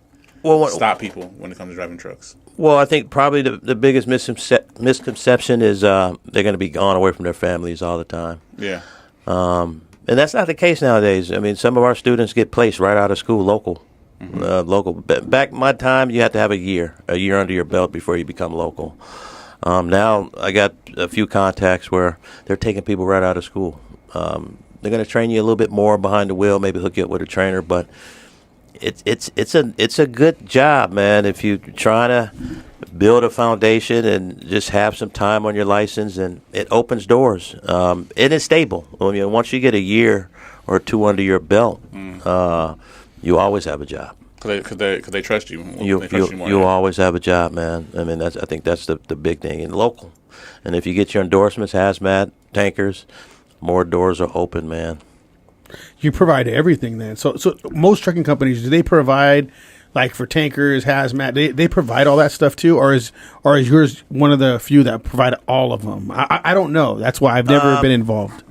stop people when it comes to driving trucks? Well, I think probably the biggest misconception is they're going to be gone away from their families all the time. Yeah. And that's not the case nowadays. I mean, some of our students get placed right out of school local. Local. Back my time, you had to have a year under your belt before you become local. Now I got a few contacts where they're taking people right out of school. They're going to train you a little bit more behind the wheel, maybe hook you up with a trainer, but it's a good job, man. If you're trying to build a foundation and just have some time on your license, and it opens doors. It is stable. I mean, once you get a year or two under your belt, you always have a job. Because they trust you. You always have a job, man. I mean, I think that's the big thing in local. And if you get your endorsements, hazmat, tankers, more doors are open, man. You provide everything then. So most trucking companies, do they provide like for tankers, hazmat? They provide all that stuff too, or is yours one of the few that provide all of them? I don't know. That's why I've never been involved.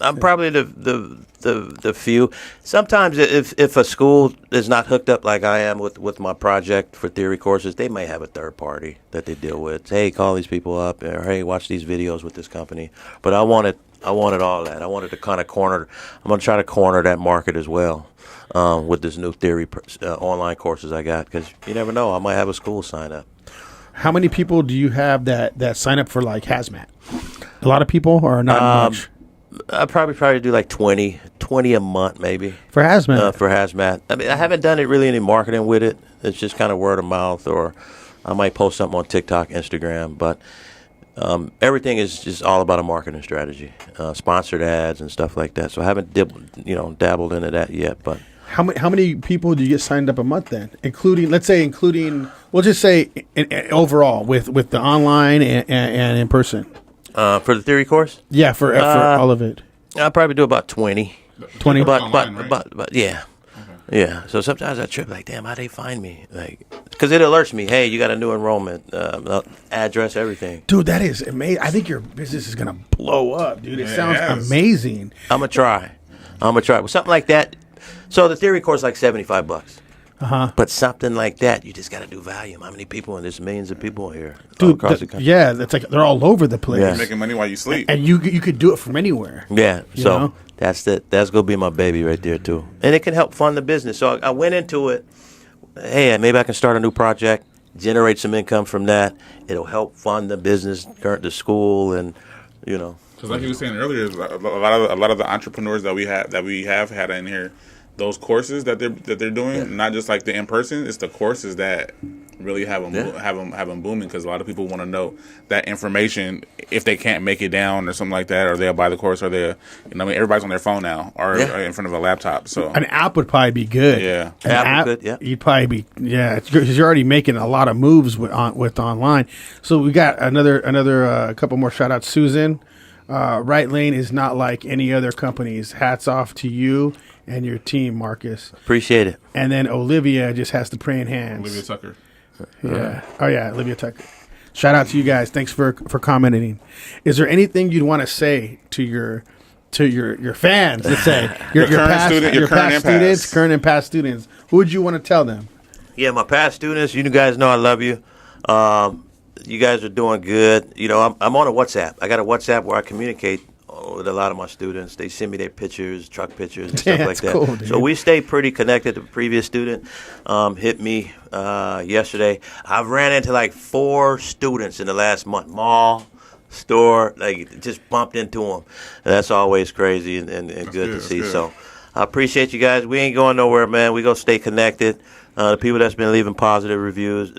I'm probably the few. Sometimes if a school is not hooked up like I am with my project for theory courses, they may have a third party that they deal with. Hey, call these people up, or hey, watch these videos with this company. But I wanted all that. I wanted to kind of corner. I'm going to try to corner that market as well with this new theory online courses I got, because you never know. I might have a school sign up. How many people do you have that sign up for like hazmat? A lot of people, or not much? I probably do like 20 a month maybe. For hazmat? For hazmat. I mean, I haven't done it really any marketing with it. It's just kind of word of mouth, or I might post something on TikTok, Instagram. But everything is just all about a marketing strategy, sponsored ads and stuff like that. So I haven't dabbled into that yet. But how many people do you get signed up a month then? Including we'll just say overall with the online and in person. For the theory course? Yeah, for all of it. I'll probably do about 20. 20? Right? Yeah. Okay. Yeah. So sometimes I trip like, damn, how'd they find me? Like, because it alerts me, hey, you got a new enrollment, address, everything. Dude, that is amazing. I think your business is going to blow up, dude. It sounds amazing. I'm going to try. With something like that. So the theory course is like $75. But something like that, you just got to do volume. How many people? And there's millions of people here, all Dude, across the country. yeah, that's like they're all over the place. Yeah. You're making money while you sleep. And you could do it from anywhere. Yeah, You so know? that's gonna be my baby right there too, and it can help fund the business. So I went into it. Hey, maybe I can start a new project, generate some income from that. It'll help fund the business, the school, and you know. Because like you were saying earlier, a lot of the entrepreneurs that we have had in here, those courses that they're doing, not just like the in person, it's the courses that really have them booming. Because a lot of people want to know that information if they can't make it down or something like that, or they'll buy the course, or everybody's on their phone now or in front of a laptop. So An app would probably be good. Yeah. An App would, yeah. You'd probably be, because you're already making a lot of moves with online. So we got another couple more shout outs. Susan, Right Lane is not like any other companies. Hats off to you and your team, Marcus. Appreciate it. And then Olivia just has the praying hands. Olivia Tucker. Yeah. Oh yeah, Olivia Tucker. Shout out to you guys. Thanks for commenting. Is there anything you'd want to say to your fans? Let's say your current past student, your your current past and students, past. current and past students. Who would you want to tell them? Yeah, my past students, you guys know I love you. You guys are doing good. You know, I'm on a WhatsApp. I got a WhatsApp where I communicate with a lot of my students. They send me their pictures, truck pictures, and stuff like that. Cool, dude. So we stay pretty connected. The previous student hit me yesterday. I've ran into like 4 students in the last month. Mall, store, like just bumped into them. And that's always crazy and good to see. Good. So I appreciate you guys. We ain't going nowhere, man. We gonna stay connected. The people that's been leaving positive reviews,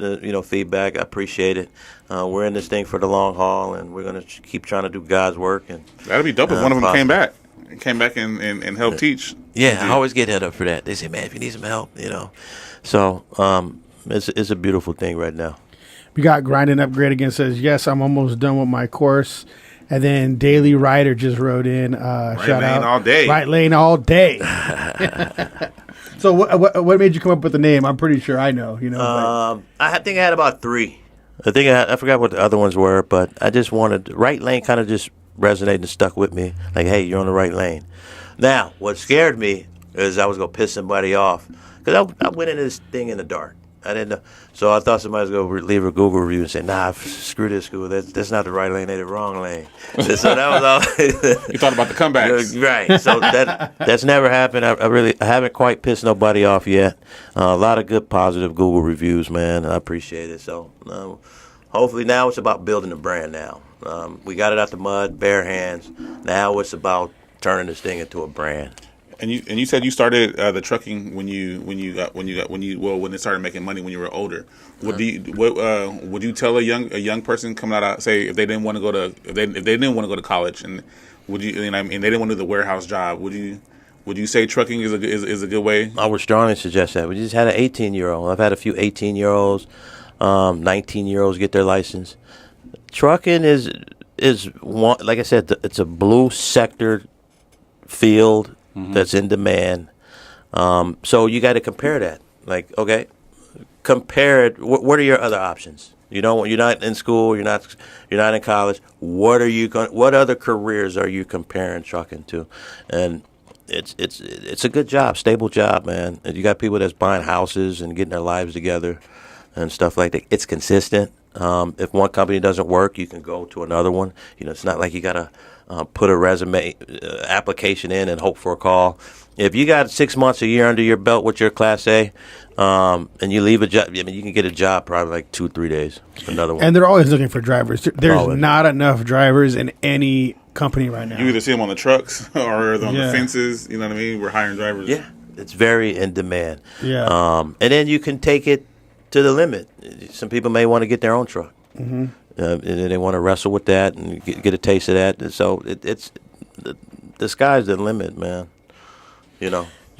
feedback, I appreciate it. We're in this thing for the long haul, and we're gonna keep trying to do God's work. And That'd be dope if one of them came back and helped teach. yeah, I always get hit up for that. They say, man, if you need some help, So it's a beautiful thing right now. We got Grind and Upgrade again. Says yes, I'm almost done with my course. And then Daily Rider just wrote in. Shout Lane out all day. Right Lane all day. So what made you come up with the name? I'm pretty sure I know. I think I had about 3. I forgot what the other ones were, but I just wanted right lane kind of just resonated and stuck with me. Like, hey, you're on the right lane. Now, what scared me is I was gonna piss somebody off because I went into this thing in the dark. I didn't know, so I thought somebody was gonna leave a Google review and say, "Nah, screw this school. That's not the right lane. They're the wrong lane." So that was all. You thought about the comebacks. Right. So that's never happened. I haven't quite pissed nobody off yet. A lot of good positive Google reviews, man. I appreciate it. So hopefully now it's about building a brand now. We got it out the mud, bare hands. Now it's about turning this thing into a brand. And you said you started the trucking when it started making money when you were older. Would you tell a young person coming out, say if they didn't want to go to college and they didn't want to do the warehouse job, would you say trucking is a good way? I would strongly suggest that. We just had an 18-year-old. I've had a few 18-year-olds, 19-year-olds get their license. Trucking is one, like I said, it's a blue sector field that's in demand. So you got to compare that. Like, okay, compare it. What are your other options? You're not in school. You're not in college. What other careers are you comparing trucking to? And it's a good job, stable job, man. And you got people that's buying houses and getting their lives together and stuff like that. It's consistent. If one company doesn't work, you can go to another one. It's not like you gotta put a resume application in and hope for a call. If you got 6 months, a year under your belt with your Class A, and you leave a job, you can get a job probably like 2-3 days. Another one. And they're always looking for drivers. There's Always. not enough drivers in any company right now. You either see them on the trucks or on the fences. You know what I mean? We're hiring drivers. Yeah, it's very in demand. Yeah. And then you can take it to the limit. Some people may want to get their own truck. Mm-hmm. And they want to wrestle with that and get a taste of that. And so it's the sky's the limit, man. You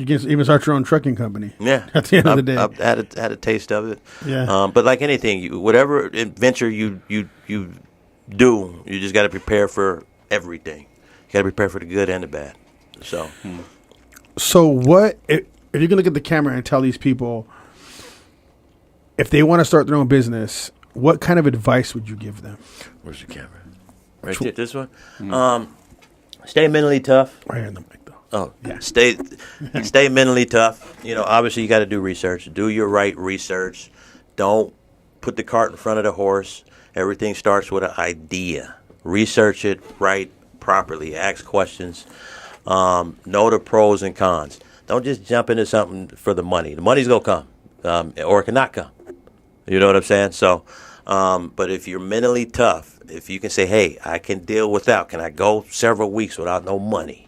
can even start your own trucking company. Yeah. At the end of the day. I've had a taste of it. Yeah. But like anything, whatever adventure you do, you just got to prepare for everything. You got to prepare for the good and the bad. So. So what if you can look at the camera and tell these people if they want to start their own business, what kind of advice would you give them? Where's the camera? Right there, this one. Stay mentally tough. Right here in the mic, though. Oh, stay mentally tough. Obviously you got to do research. Do your right research. Don't put the cart in front of the horse. Everything starts with an idea. Research it right properly. Ask questions. Know the pros and cons. Don't just jump into something for the money. The money's going to come, or it cannot come. You know what I'm saying? So, but if you're mentally tough, if you can say, hey, I can deal without, can I go several weeks without no money?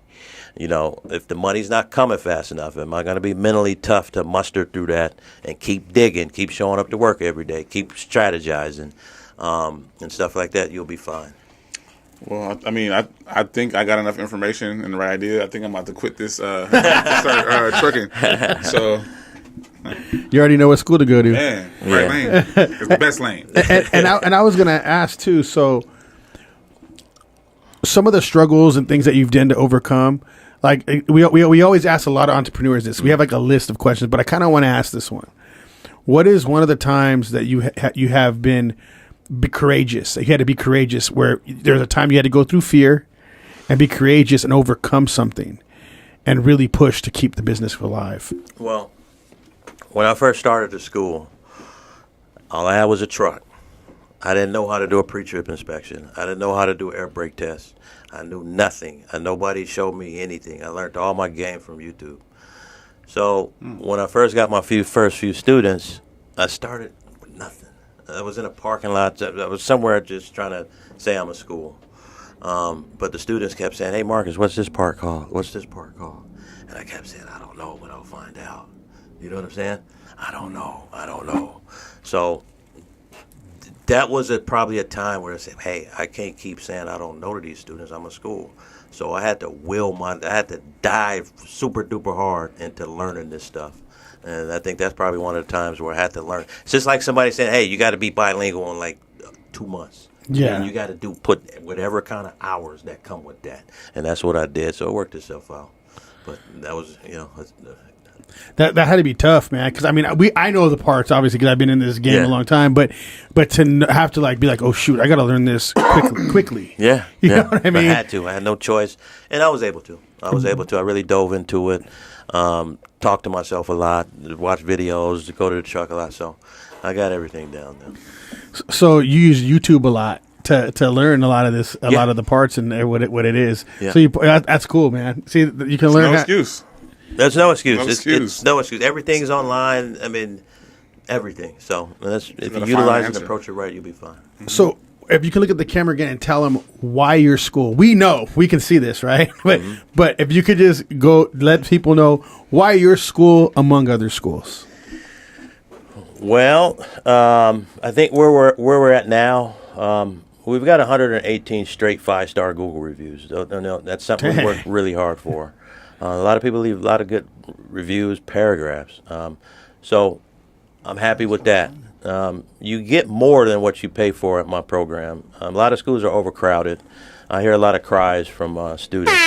If the money's not coming fast enough, am I going to be mentally tough to muster through that and keep digging, keep showing up to work every day, keep strategizing, and stuff like that? You'll be fine. Well, I think I got enough information and the right idea. I think I'm about to quit this start trucking. So you already know what school to go to. Man, right lane. It's the best lane. And I was going to ask too. So some of the struggles and things that you've done to overcome. Like we always ask a lot of entrepreneurs this. We have like a list of questions, but I kind of want to ask this one. What is one of the times that you have been courageous? You had to be courageous where there's a time you had to go through fear and be courageous and overcome something and really push to keep the business alive. Well, when I first started the school, all I had was a truck. I didn't know how to do a pre-trip inspection. I didn't know how to do air brake tests. I knew nothing, and nobody showed me anything. I learned all my game from YouTube. So when I first got my first few students, I started with nothing. I was in a parking lot. I was somewhere just trying to say I'm a school. But the students kept saying, hey, Marcus, what's this part called? What's this part called? And I kept saying, I don't know, but I'll find out. You know what I'm saying? I don't know. So that was probably a time where I said, hey, I can't keep saying I don't know to these students. I'm a school. So I had to dive super duper hard into learning this stuff. And I think that's probably one of the times where I had to learn. It's just like somebody saying, hey, you got to be bilingual in like 2 months. Yeah. And you got to put whatever kind of hours that come with that. And that's what I did. So it worked itself out. But that was, That had to be tough, man. Because I know the parts obviously because I've been in this game a long time. But to have to be like, oh shoot, I got to learn this quickly. Yeah, you know what I mean. I had to. I had no choice, and I was able to. I really dove into it. Talked to myself a lot. Watch videos. Go to the truck a lot. So I got everything down there. So you use YouTube a lot to learn a lot of this, a lot of the parts and what it is. Yeah. So that's cool, man. See, you can learn. No excuse. There's no excuse. It's no excuse. Everything's online. Everything. So if you utilize and approach it right, you'll be fine. Mm-hmm. So if you can look at the camera again and tell them why your school. We know. We can see this, right? But if you could just go let people know why your school among other schools. Well, I think where we're at now, we've got 118 straight 5-star Google reviews. That's something we worked really hard for. A lot of people leave a lot of good reviews, paragraphs. So I'm happy with that. You get more than what you pay for at my program. A lot of schools are overcrowded. I hear a lot of cries from students, especially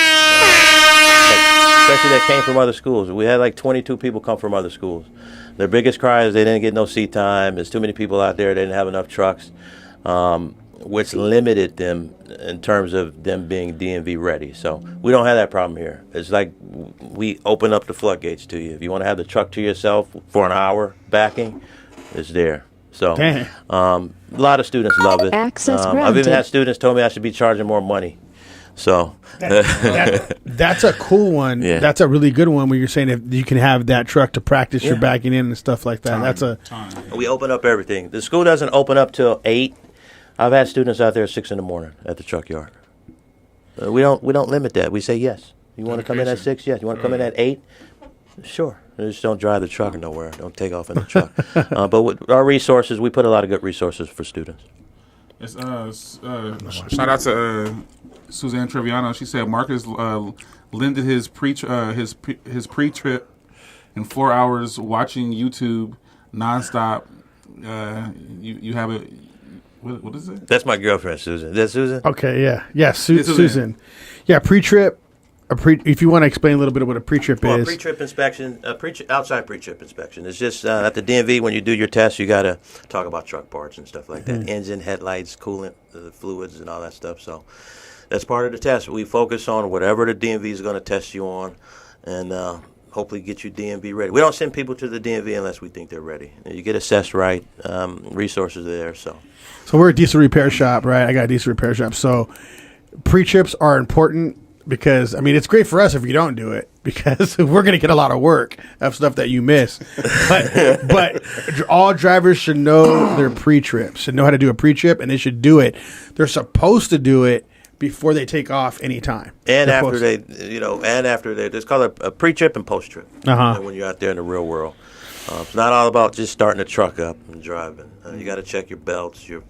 that came from other schools. We had like 22 people come from other schools. Their biggest cry is they didn't get no seat time. There's too many people out there. They didn't have enough trucks, which limited them in terms of them being DMV ready. So we don't have that problem here. It's like we open up the floodgates to you. If you want to have the truck to yourself for an hour backing, it's there. So a lot of students love it. I've even had students told me I should be charging more money. So that's a cool one. Yeah. That's a really good one where you're saying if you can have that truck to practice your backing in and stuff like that. We open up everything. The school doesn't open up till 8. I've had students out there at 6 a.m. at the truck yard. We don't limit that. We say yes. You want to come in at 6? Yes. You want to come in at 8? Sure. Just don't drive the truck nowhere. Don't take off in the truck. But with our resources, we put a lot of good resources for students. It's, shout out to Suzanne Treviano. She said Marcus lended his pre-trip in 4 hours watching YouTube nonstop. You have it. What is it? That's my girlfriend, Susan. Is that Susan? Okay, yeah. Susan. Yeah, pre-trip. If you want to explain a little bit of what a pre-trip is. Pre-trip inspection, outside pre-trip inspection. It's just at the DMV, when you do your test, you got to talk about truck parts and stuff like that. Engine, headlights, coolant, fluids, and all that stuff. So that's part of the test. We focus on whatever the DMV is going to test you on, and hopefully get you DMV ready. We don't send people to the DMV unless we think they're ready. You get assessed right. Resources are there. So we're a diesel repair shop, right? I got a diesel repair shop. So pre-trips are important because, I mean, it's great for us if you don't do it because we're going to get a lot of work of stuff that you miss. But all drivers should know their pre-trips, should know how to do a pre-trip, and they should do it. They're supposed to do it before they take off anytime. And after they, it's called a pre-trip and post-trip. When you're out there in the real world. It's not all about just starting the truck up and driving. You got to check your belts, your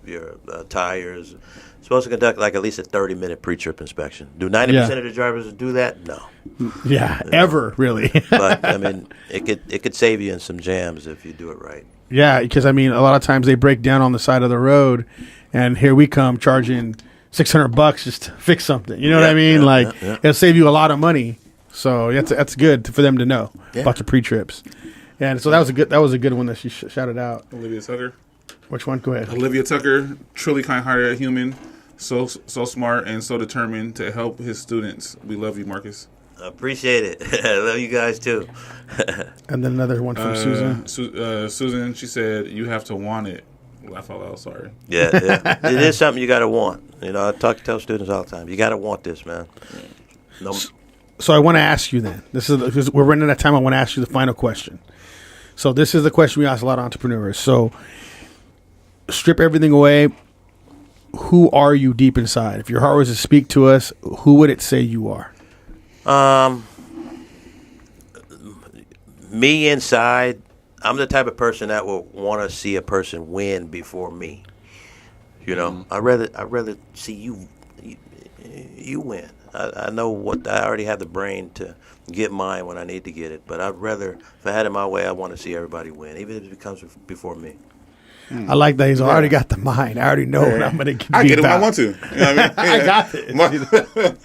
tires. You're supposed to conduct like at least a 30-minute pre-trip inspection. Do 90% of the drivers do that? No. Yeah, ever, really. But, I mean, it could save you in some jams if you do it right. Yeah, because, I mean, a lot of times they break down on the side of the road, and here we come charging $600 just to fix something. You know what I mean? It'll save you a lot of money. So that's good for them to know about the pre-trips. And so that was a good one that she shouted out. Olivia Tucker. Which one? Go ahead. Olivia Tucker, truly kind-hearted human, so smart and so determined to help his students. We love you, Marcus. I appreciate it. I love you guys too. And then another one from Susan. Susan, she said, "You have to want it." Laugh out loud. Sorry. Yeah. It is something you got to want. You know, I tell students all the time. You got to want this, man. No. So I want to ask you then. Because we're running out of time. I want to ask you the final question. So this is the question we ask a lot of entrepreneurs. So strip everything away. Who are you deep inside? If your heart was to speak to us, who would it say you are? Me inside, I'm the type of person that will want to see a person win before me. You know, I'd rather see you win. I know what I already have the brain to get mine when I need to get it, but I'd rather, if I had it my way, I want to see everybody win, even if it comes before me. I like that. He's already got the mind. I already know what I'm going to I get it when I want to. You know what I mean? I got it.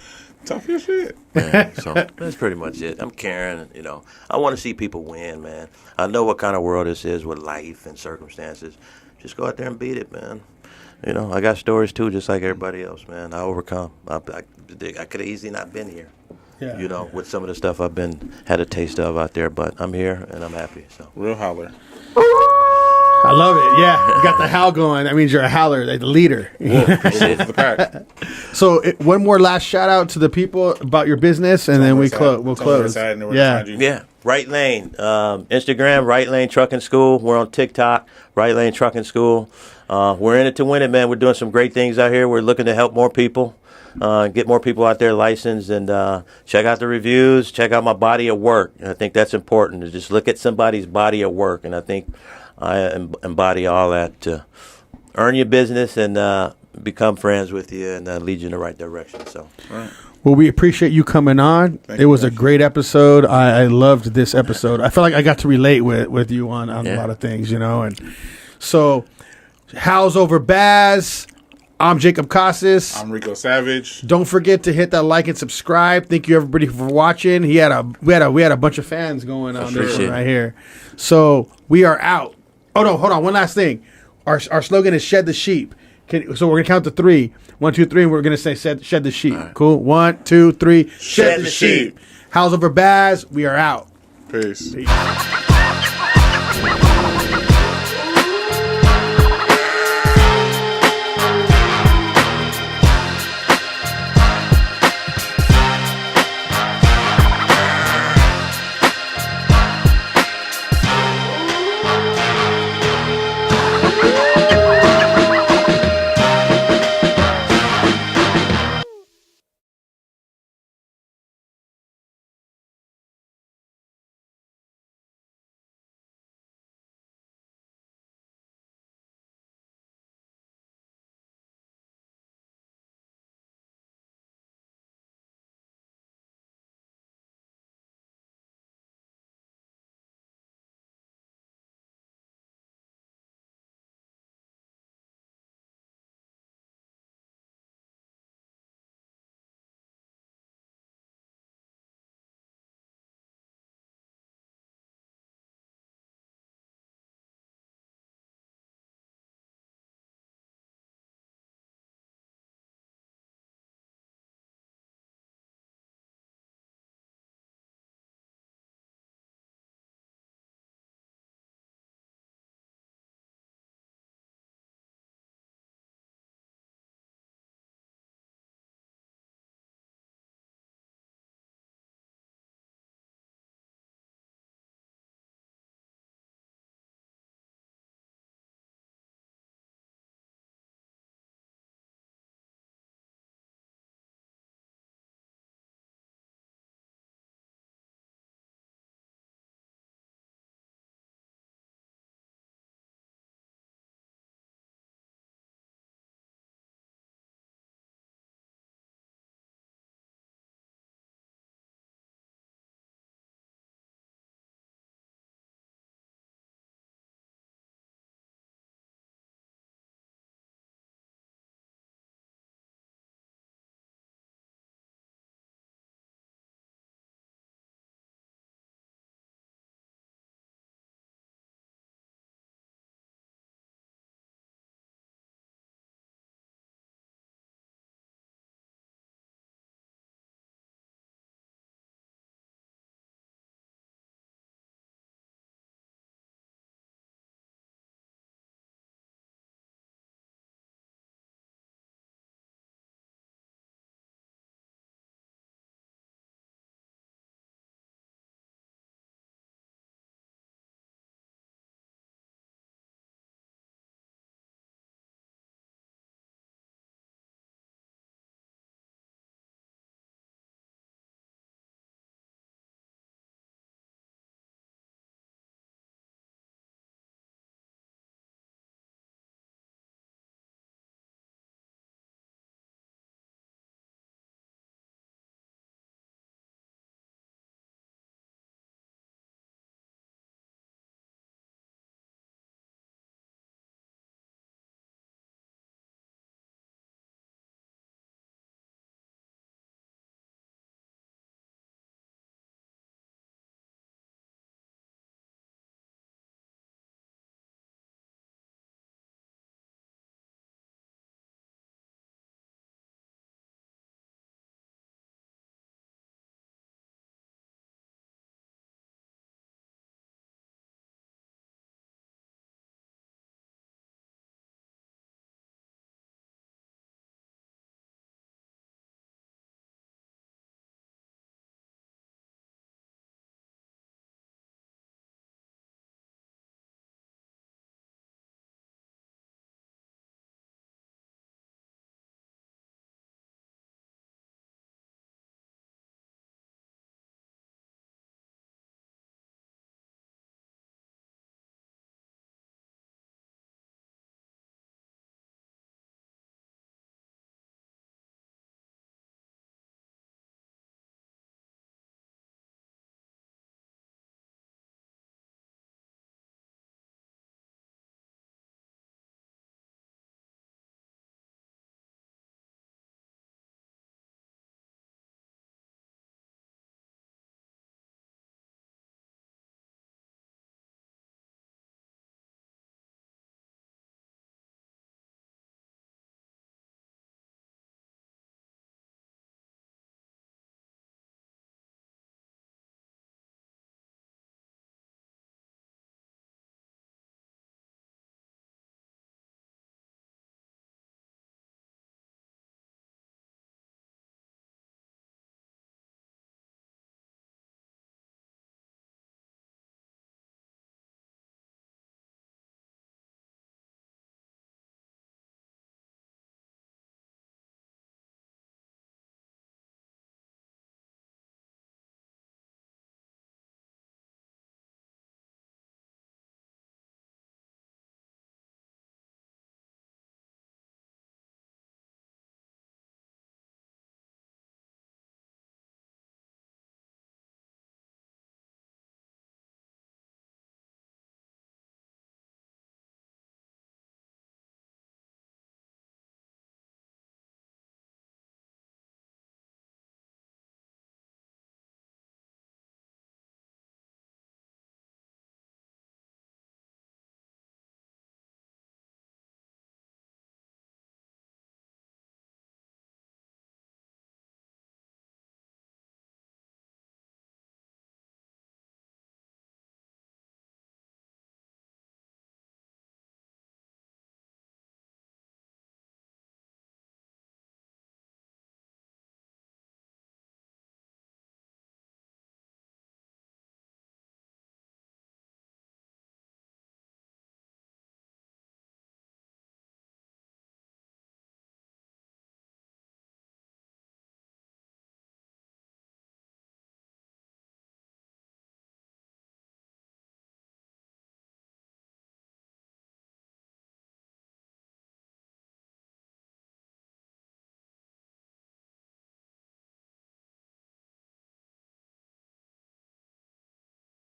Tough your shit. Yeah, so that's pretty much it. I'm caring, you know. I want to see people win, man. I know what kind of world this is with life and circumstances. Just go out there and beat it, man. You know, I got stories too, just like everybody else, man. I overcome. I could have easily not been here. Yeah. You know, with some of the stuff I've had a taste of out there, but I'm here and I'm happy. So real howler. I love it. Yeah, you got the howl going. That means you're a howler, like the leader. The pack. So one more last shout out to the people about your business, and then we'll close. Yeah. Right Lane, Instagram, Right Lane Trucking School. We're on TikTok, Right Lane Trucking School. We're in it to win it, man. We're doing some great things out here. We're looking to help more people, get more people out there licensed, and check out the reviews. Check out my body of work. And I think that's important to just look at somebody's body of work, and I think I embody all that to earn your business and become friends with you and lead you in the right direction. So. Right. Well, we appreciate you coming on. It was a great episode. I loved this episode. I feel like I got to relate with you on a lot of things, you know. And so, How's Over Baz. I'm Jacob Casas. I'm Rico Savage. Don't forget to hit that like and subscribe. Thank you everybody for watching. We had a bunch of fans going on this one right here. So we are out. Oh no, hold on. One last thing. Our slogan is "Shed the Sheep." So we're gonna count to 3. 1, 2, 3, and we're gonna say "Shed the Sheep." Right. Cool. 1, 2, 3. Shed the sheep. How's Over Baz. We are out. Peace.